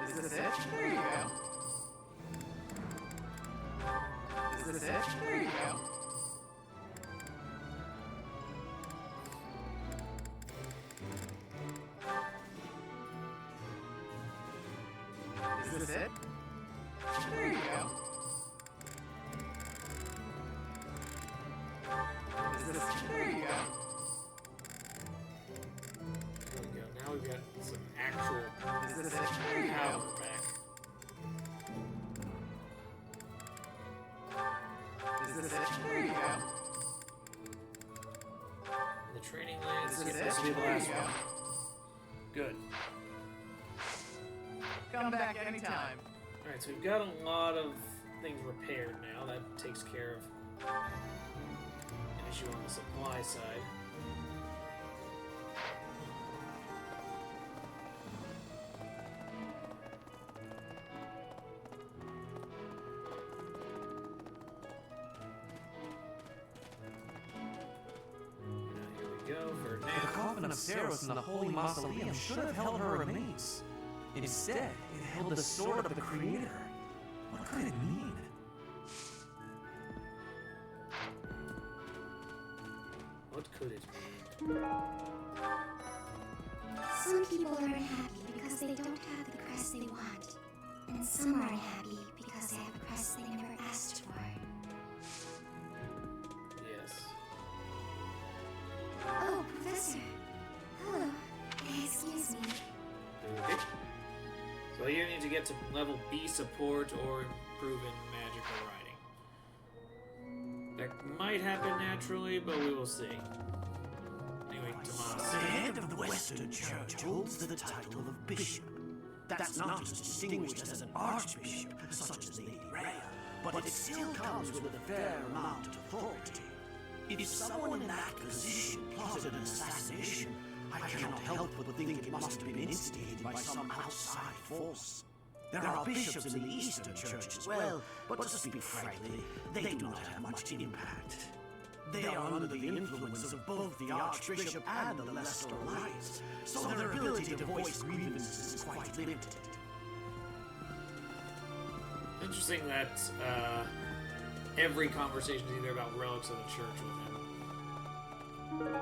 [SPEAKER 5] Is this it? Here you go. Is this it? Here you go. Is this it? Here you go. Is this? Here you go.
[SPEAKER 1] There we go. Now we've got some actual
[SPEAKER 5] Is this it? Here you
[SPEAKER 1] power
[SPEAKER 5] go.
[SPEAKER 1] back. Maddening Lands.
[SPEAKER 5] This is
[SPEAKER 1] This will be the
[SPEAKER 5] it?
[SPEAKER 1] last
[SPEAKER 5] There you
[SPEAKER 1] one. Good.
[SPEAKER 5] Come back anytime.
[SPEAKER 1] Alright, so we've got a lot of things repaired now. That takes care of an issue on the supply side.
[SPEAKER 20] The coffin of Saros in the Holy Mausoleum should have held her remains. Instead, it held the sword of the Creator. What could it mean?
[SPEAKER 1] What could it mean?
[SPEAKER 10] Some people are unhappy because they don't have the crest they want. And some are unhappy because they have a crest they never asked for.
[SPEAKER 1] Yes.
[SPEAKER 10] Oh, Professor. Hello. Excuse me.
[SPEAKER 1] Okay. So you need to get to level B support or improve in magical writing. That might happen naturally, but we will see. Anyway, Tomas.
[SPEAKER 12] The head of the Western Church holds the title of bishop. That's not as distinguished as an archbishop, such as Lady Rhea, but it still comes with a fair amount of authority. If someone in that position plotted an assassination, I cannot help but think it must have been instigated by some outside force. There are bishops in the Eastern Church as well, but to speak frankly, they do not have much impact. They are under the influence of both the Archbishop and the Leicester Lights, so their ability to voice grievances is quite limited.
[SPEAKER 1] Interesting that every conversation is either about relics of the church with him.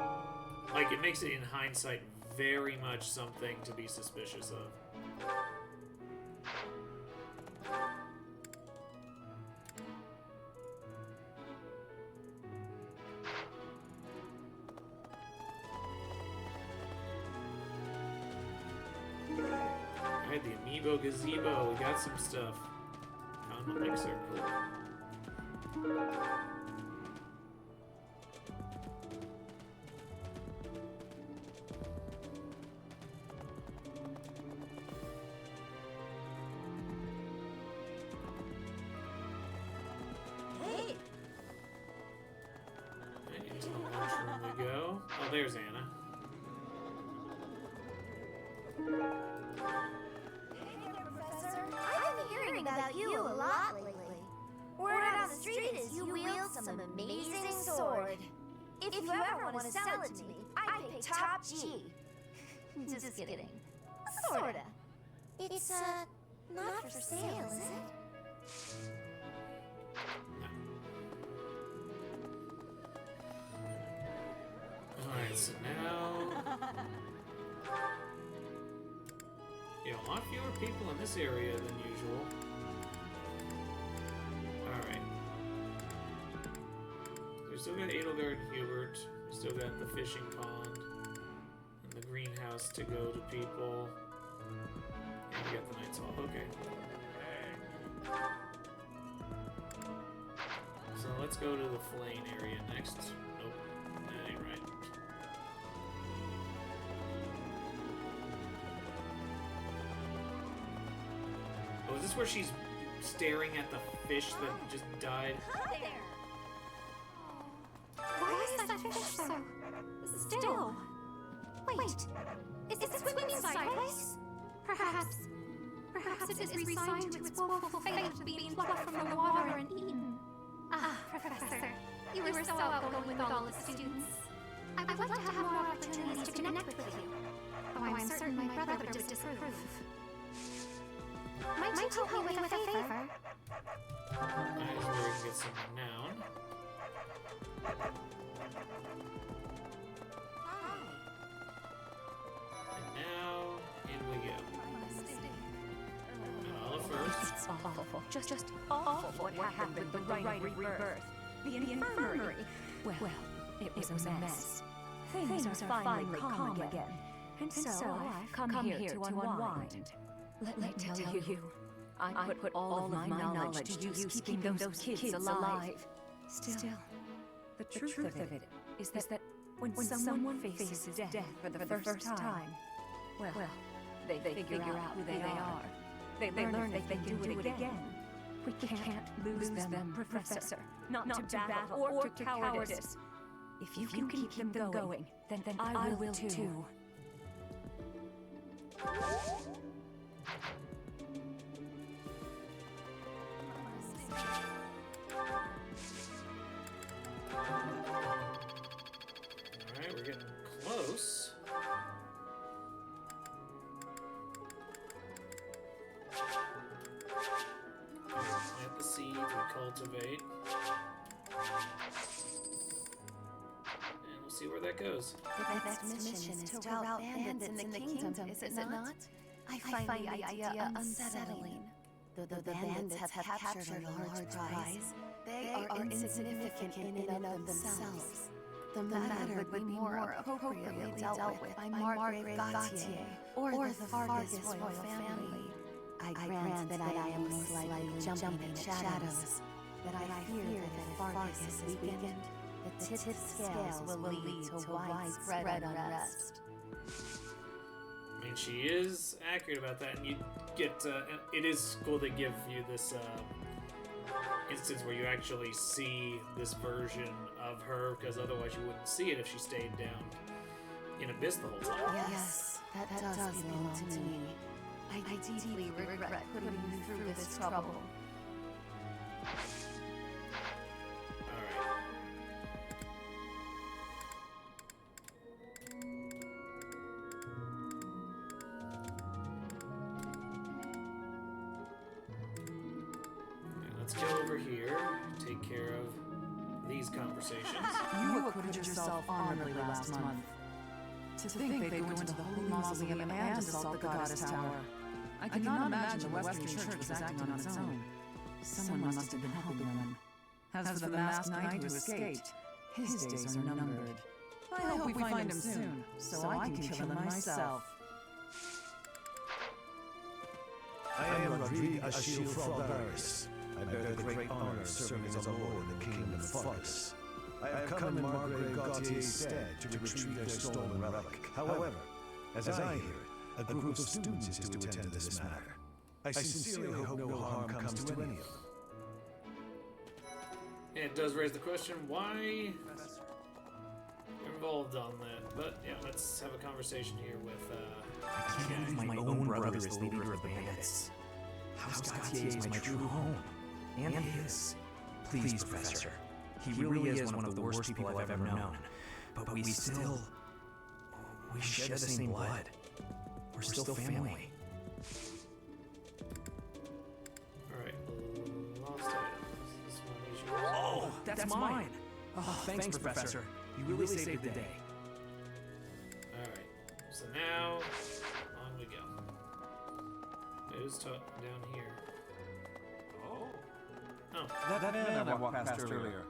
[SPEAKER 1] Like, it makes it, in hindsight, very much something to be suspicious of. Alright, the Amiibo Gazebo. We got some stuff. Found the mixer. Cool.
[SPEAKER 10] Hey!
[SPEAKER 1] Right, into the lunchroom we go. Oh, there's Anna.
[SPEAKER 10] Professor, I've been hearing about you a lot lately. Word on the street is you wield some amazing sword. If you ever want to sell it to me, I'd pay top G. Just kidding. Sorta. It's, not for sale, is it?
[SPEAKER 1] Alright, so now... Yeah, a lot fewer people in this area than usual. Alright. We still got Edelgard and Hubert. We still got the fishing pond. And the greenhouse to go to people. And we got the Night's Hall. Okay. So let's go to the Flane area next. Nope. That ain't right. Oh, is this where she's staring at the fish that just died?
[SPEAKER 10] Hi there!
[SPEAKER 8] Why is that fish so still? Wait, is it swimming sideways? Perhaps it is resigned to its woeful fate of being plucked from the water and eaten. Ah, Professor, you were so outgoing with all the students. I would like to have more opportunities to connect with you, though I'm certain my brother would disapprove. Might you help me with a favor?
[SPEAKER 1] That is where we can get some renown. And now, in we go. Nala first.
[SPEAKER 14] It's awful. Just awful what happened with the Rite of Rebirth. The infirmary. Well, it was a mess. Things are finally calm again. And so I've come here to unwind. Let me tell you, I put all of my knowledge to use keeping those kids alive. Still, the truth of it is that When someone faces death for the first time, well, they figure out who they are. They learn if they can do it again. We can't lose them, Professor. Not to battle or to cowardice. If you can keep them going, then I will too.
[SPEAKER 1] Alright, we're getting close. Plant the seeds, we cultivate. And we'll see where that goes.
[SPEAKER 8] The next mission is to rout bandits in the kingdom, is it not? I find the idea unsettling. Though the bandits have captured a large prize, they are insignificant in and of themselves. The matter would be more appropriately dealt with by Margrave Gautier or the Fargus royal family. I grant that I am most likely jumping in shadows, but I fear that if Fargus is weakened, the tip scales will lead to widespread unrest.
[SPEAKER 1] I mean, she is accurate about that, and you get, it is cool they give you this, instance where you actually see this version of her, because otherwise you wouldn't see it if she stayed down in Abyss the whole time.
[SPEAKER 8] Yes, that does belong to me. I deeply regret putting you through this trouble.
[SPEAKER 1] Alright. Let's go over here, take care of these conversations.
[SPEAKER 3] You acquitted yourself honorably last month. To think they'd go into the Holy Mausoleum and assault the Goddess Tower. I cannot imagine the Western Church was acting on its own. Someone must have been helping them. As for the masked knight who escaped, his days are numbered. I hope we find him soon, so I can kill him myself.
[SPEAKER 7] I am Rodrigue Achille Fralbaris. I bear the great honor of serving as a lord in the kingdom of Fargus. I have come in Margrave Gautier's stead to retrieve their stolen relic. However, as I hear it, a group of students is to attend to this matter. I sincerely hope no harm comes to any of them.
[SPEAKER 1] And it does raise the question, why we're involved on that. But yeah, let's have a conversation here with,
[SPEAKER 20] I can't believe my own brother is the leader of the bandits. House Gautier is my true home. And his. Please, Professor. He really is one of the worst people I've ever known. But we share the same blood. We're still family.
[SPEAKER 1] Alright, lost items. This one is yours.
[SPEAKER 20] Oh, that's mine! Oh, thanks, Professor. You really saved the day.
[SPEAKER 1] Alright, so now, on we go. Who's down here? Oh.
[SPEAKER 18] That man I walked past earlier.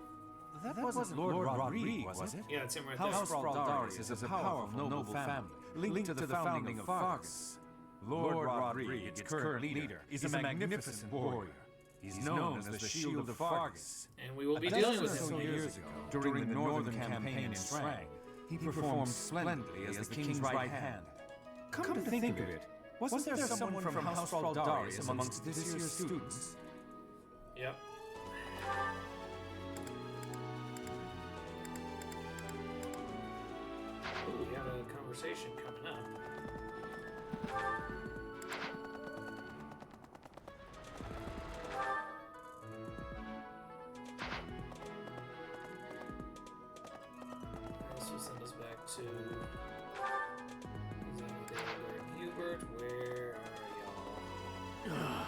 [SPEAKER 18] That wasn't Lord Rodrigue, was it?
[SPEAKER 1] Yeah, it's him right there.
[SPEAKER 18] House Fraldaris is a powerful, noble family, linked to the founding of Fargus. Lord Rodrigue, its current leader, is a magnificent warrior. He's known as the Shield of Fargus.
[SPEAKER 1] And we will be dealing with him.
[SPEAKER 18] Years ago, during the Northern Campaign in Strang, he performed splendidly as the king's right hand. Come to think of it, wasn't there someone from House Fraldaris amongst this year's students?
[SPEAKER 1] Yep. Ooh, we have a conversation coming up. This will send us back to Hubert. Where are y'all?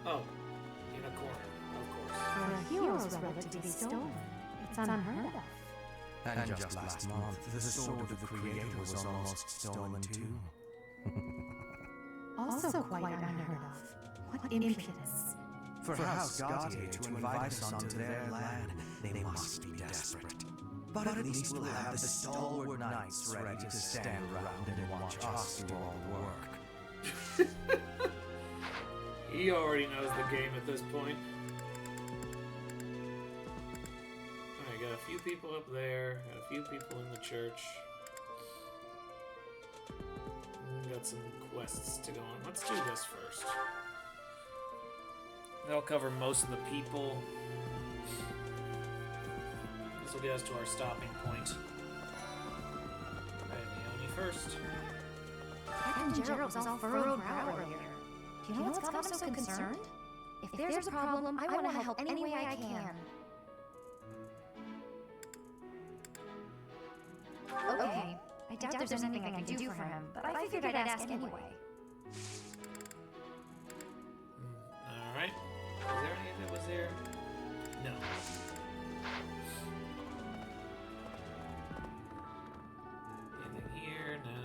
[SPEAKER 1] Oh, in a corner, of course.
[SPEAKER 8] For a hero's relic to be stolen, it's unheard of.
[SPEAKER 2] And just last month, the sword of the Creator was almost stolen too.
[SPEAKER 8] Also quite unheard of. What impudence.
[SPEAKER 2] For House Gautier to invite us onto their land, they must be desperate. But at least we'll have the stalwart knights ready to stand around and watch us do all the work.
[SPEAKER 1] He already knows the game at this point. Alright, gotta few people up there, got a few people in the church. Got some quests to go on. Let's do this first. That'll cover most of the people. This will get us to our stopping point. Alright, Leone first.
[SPEAKER 10] Captain Gerald was all furrowed brow earlier. Do you know what's got him so concerned? If there's a problem, I want to help any way I can. Okay, I doubt there's anything I can do for him, but I figured I'd ask anyway.
[SPEAKER 1] Alright. Was there anything that was there? No. Anything here? No.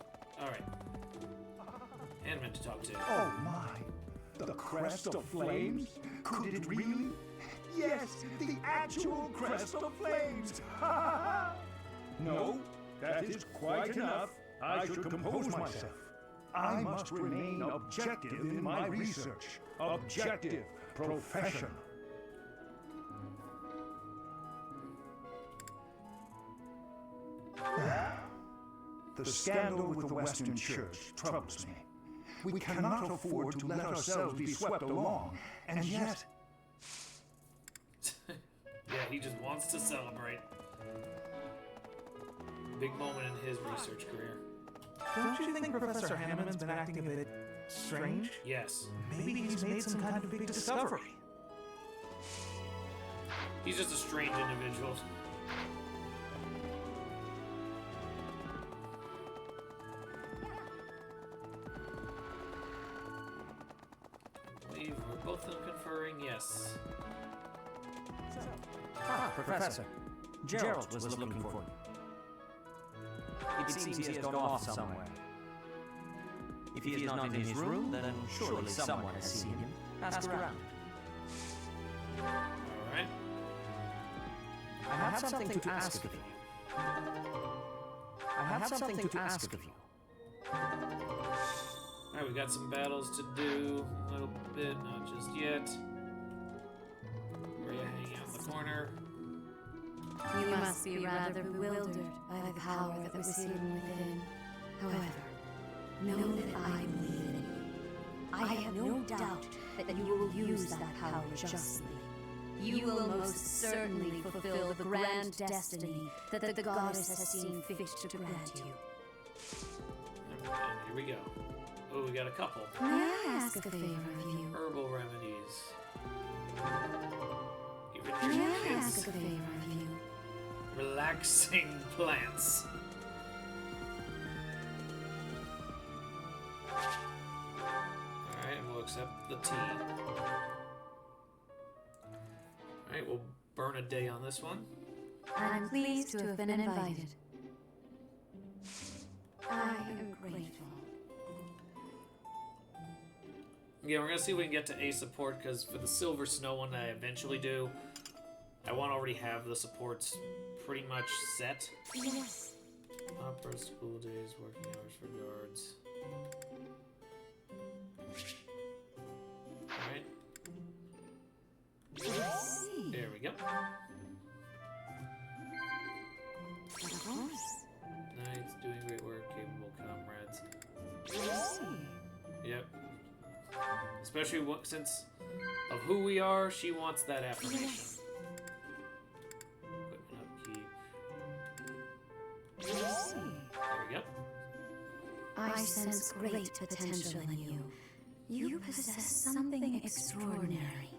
[SPEAKER 1] Here? No. Alright. And meant to talk to.
[SPEAKER 13] Oh my! The crest of flames? Could it really? Yes, the actual crest of flames! No, that is quite enough. I should compose myself. I must remain objective in my research. Objective, professional. The scandal with the Western Church troubles me. We cannot afford to let ourselves be swept along, and yet...
[SPEAKER 1] Yeah, he just wants to celebrate. Big moment in his research career.
[SPEAKER 2] Don't you think Professor Hammond's been acting a bit strange?
[SPEAKER 1] Yes.
[SPEAKER 2] Maybe he's made some kind of big discovery.
[SPEAKER 1] He's just a strange individual. I believe we're both conferring yes.
[SPEAKER 6] Professor. Gerald was looking for you. It seems he has gone off somewhere. If he is not in his room, then surely someone has seen him. Ask around.
[SPEAKER 1] Alright.
[SPEAKER 6] I have something to ask of you. I have something to ask of you.
[SPEAKER 1] Alright, we got some battles to do. A little bit, not just yet. Where are you hanging out in the corner?
[SPEAKER 14] You must be rather bewildered by the power that was hidden within. However, know that I believe in you. I have no doubt that you will use that power justly. You will most certainly fulfill the grand destiny that the goddess has seen fit to grant you.
[SPEAKER 1] And here we go. Oh, we got a couple.
[SPEAKER 14] May I ask a favor of you?
[SPEAKER 1] Herbal remedies.
[SPEAKER 14] May I ask a favor of you?
[SPEAKER 1] Relaxing plants. Alright, and we'll accept the tea. Alright, we'll burn a day on this one.
[SPEAKER 14] I'm pleased to have been invited. I am grateful.
[SPEAKER 1] Yeah, we're gonna see if we can get to A support, because for the Silver Snow one that I eventually do, I want to already have the supports pretty much set.
[SPEAKER 14] Yes.
[SPEAKER 1] Opera, school days, working hours for guards. Alright. There we go.
[SPEAKER 14] Of course.
[SPEAKER 1] Knights, doing great work, capable comrades. Yep. Especially since of who we are, she wants that affirmation.
[SPEAKER 14] Yes.
[SPEAKER 1] There we go.
[SPEAKER 14] I sense great potential in you. You possess something extraordinary.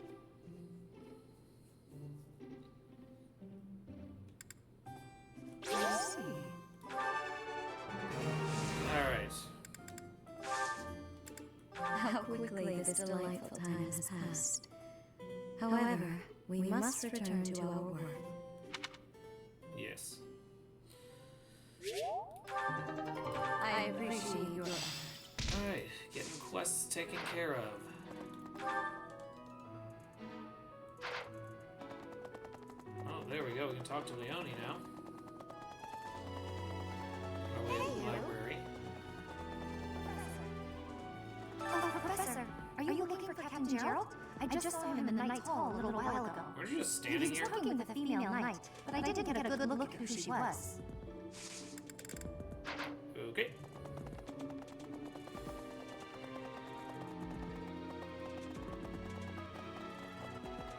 [SPEAKER 1] Alright.
[SPEAKER 14] How quickly this delightful time has passed. However, we must return to our work.
[SPEAKER 1] Yes.
[SPEAKER 14] I appreciate your effort.
[SPEAKER 1] Alright, getting quests taken care of. Oh, there we go. We can talk to Leone now. Our way to the library.
[SPEAKER 10] Oh, Professor, are you looking for Captain Gerald? I just saw him in the Knight's Hall a little while ago.
[SPEAKER 1] Aren't you just
[SPEAKER 8] He was
[SPEAKER 1] standing here?
[SPEAKER 8] talking with a female knight, but I didn't get a good look at who she was.
[SPEAKER 1] Okay.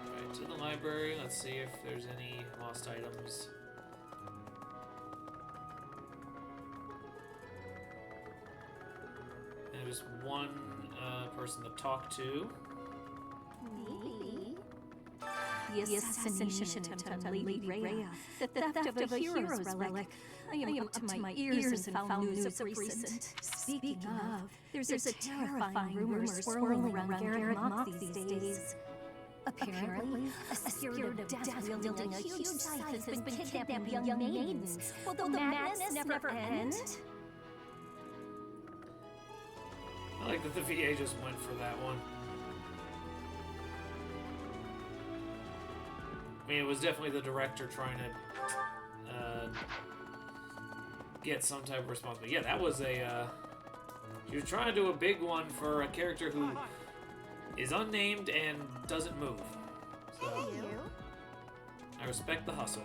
[SPEAKER 1] Right, to the library. Let's see if there's any lost items. And just one person to talk to.
[SPEAKER 14] Maybe. The assassination attempt on Lady Rhea, the theft of a hero's relic. I am up to my ears in foul news of recent. Speaking of, there's a terrifying rumor swirling around Garrett Mock these days. Apparently, a spirit of death wielding a huge scythe has been kidnapping young maidens. Will the madness never end?
[SPEAKER 1] I like that the VA just went for that one. I mean, it was definitely the director trying to get some type of response. But yeah, that was a... he was trying to do a big one for a character who is unnamed and doesn't move. So, I respect the hustle.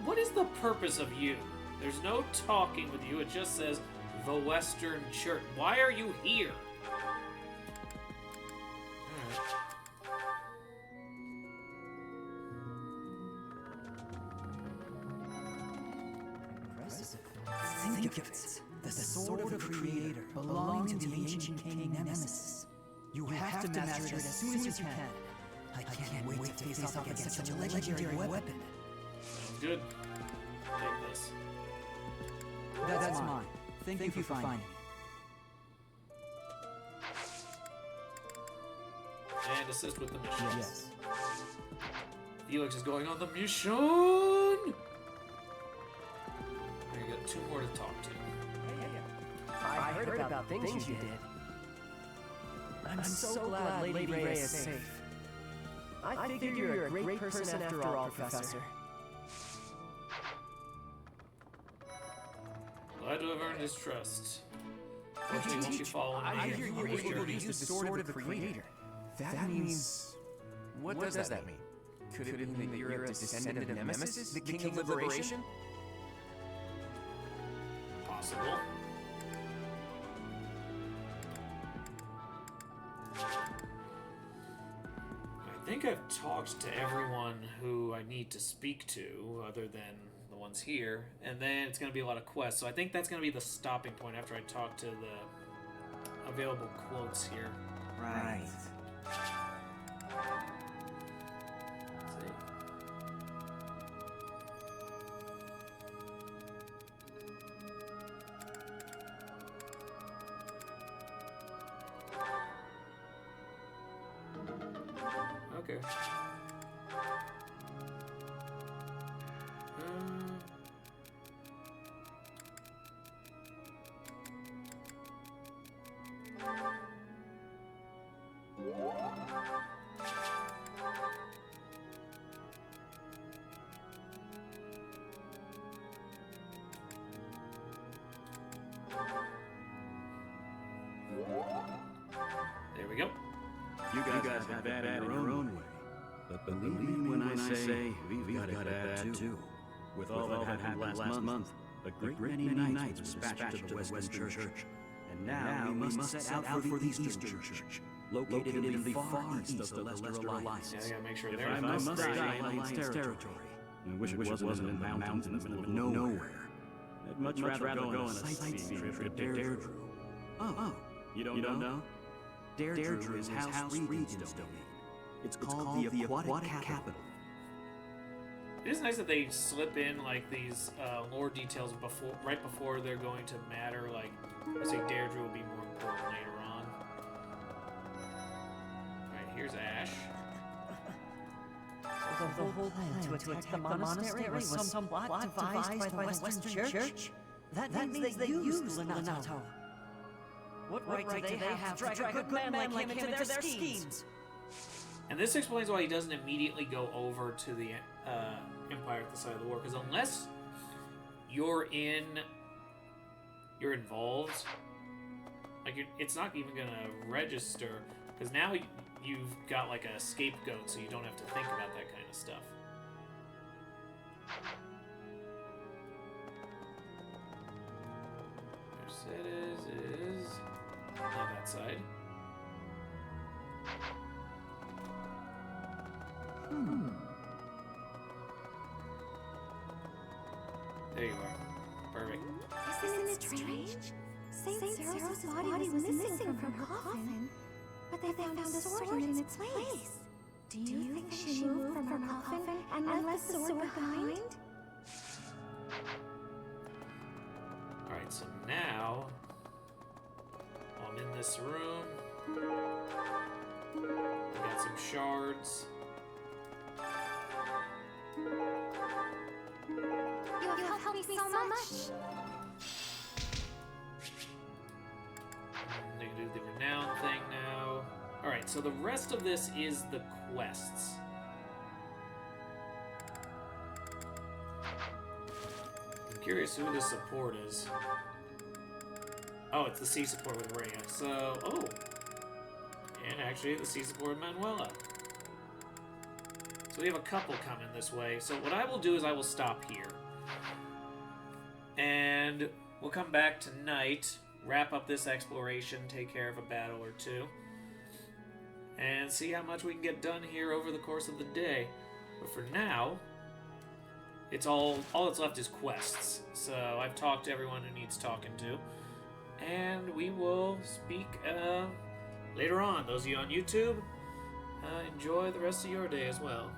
[SPEAKER 1] What is the purpose of you? There's no talking with you. It just says the Western Church. Why are you here?
[SPEAKER 12] Think of it. The sword of the Creator, belonging to the ancient king Nemesis. You have to master it as soon as you can. I can't wait to face off against such a legendary weapon.
[SPEAKER 1] Sounds good. Take this.
[SPEAKER 12] That's mine. Thank you for finding it.
[SPEAKER 1] And assist with the mission.
[SPEAKER 12] Yes.
[SPEAKER 1] Felix is going on the mission! There you go, 2 more to talk to.
[SPEAKER 9] I heard about things you did. I'm so glad Lady Rhea is safe. I figure you're a great person after all, Professor.
[SPEAKER 1] Glad to have earned his trust. Fortunately, once you fall in,
[SPEAKER 2] I hear you were able to use the sword of the Creator. That means... What does that mean? Could it mean that you're a descendant of Nemesis, the King of Liberation?
[SPEAKER 1] Possible. I think I've talked to everyone who I need to speak to, other than the ones here, and then it's going to be a lot of quests, so I think that's going to be the stopping point after I talk to the available quotes here.
[SPEAKER 9] Right.
[SPEAKER 1] Okay. There we go.
[SPEAKER 15] You guys have it bad in your own way. But believe me when I say we've got it bad too. With all that happened last month, a great many knights were dispatched to the Western Church. And now we must set out for the Eastern Church, located in the far east of the Lesser Alliance.
[SPEAKER 1] Yeah, I gotta make sure
[SPEAKER 15] If
[SPEAKER 1] they're
[SPEAKER 15] I must die in Alliance territory, I wish it wasn't in the mountains in the middle of nowhere. I'd much rather go on a sightseeing trip to Deirdre. Oh, you don't know? Deirdre is House Regan's domain. It's called the Aquatic Capital.
[SPEAKER 1] It is nice that they slip in like these lore details right before they're going to matter. Like, I say Deirdre will be more important later on. Alright, here's Ash.
[SPEAKER 6] So the whole plan to attack the monastery was some plot devised by the Western Church? That means they used Lanato. What right do they have to drag a good man like him into their schemes?
[SPEAKER 1] And this explains why he doesn't immediately go over to the Empire at the side of the war, because unless you're involved, like it's not even gonna register. Because now you've got like a scapegoat, so you don't have to think about that kind of stuff. Mercedes is on that side. There you are. Perfect.
[SPEAKER 10] Isn't it strange? Saint Zeros' body was missing from her coffin, but they found a sword in its place. Do you think she moved from her coffin and left the sword behind?
[SPEAKER 1] Alright, so now I'm in this room. We got some shards.
[SPEAKER 10] You have helped me so much.
[SPEAKER 1] They do the renown thing now. Alright, so the rest of this is the quests. I'm curious who the support is. Oh, it's the C support with Rhea. So, oh. And actually the C support with Manuela. So we have a couple coming this way. So what I will do is I will stop here. And we'll come back tonight, wrap up this exploration, take care of a battle or two, and see how much we can get done here over the course of the day. But for now, it's all that's left is quests. So I've talked to everyone who needs talking to, and we will speak later on. Those of you on YouTube, enjoy the rest of your day as well.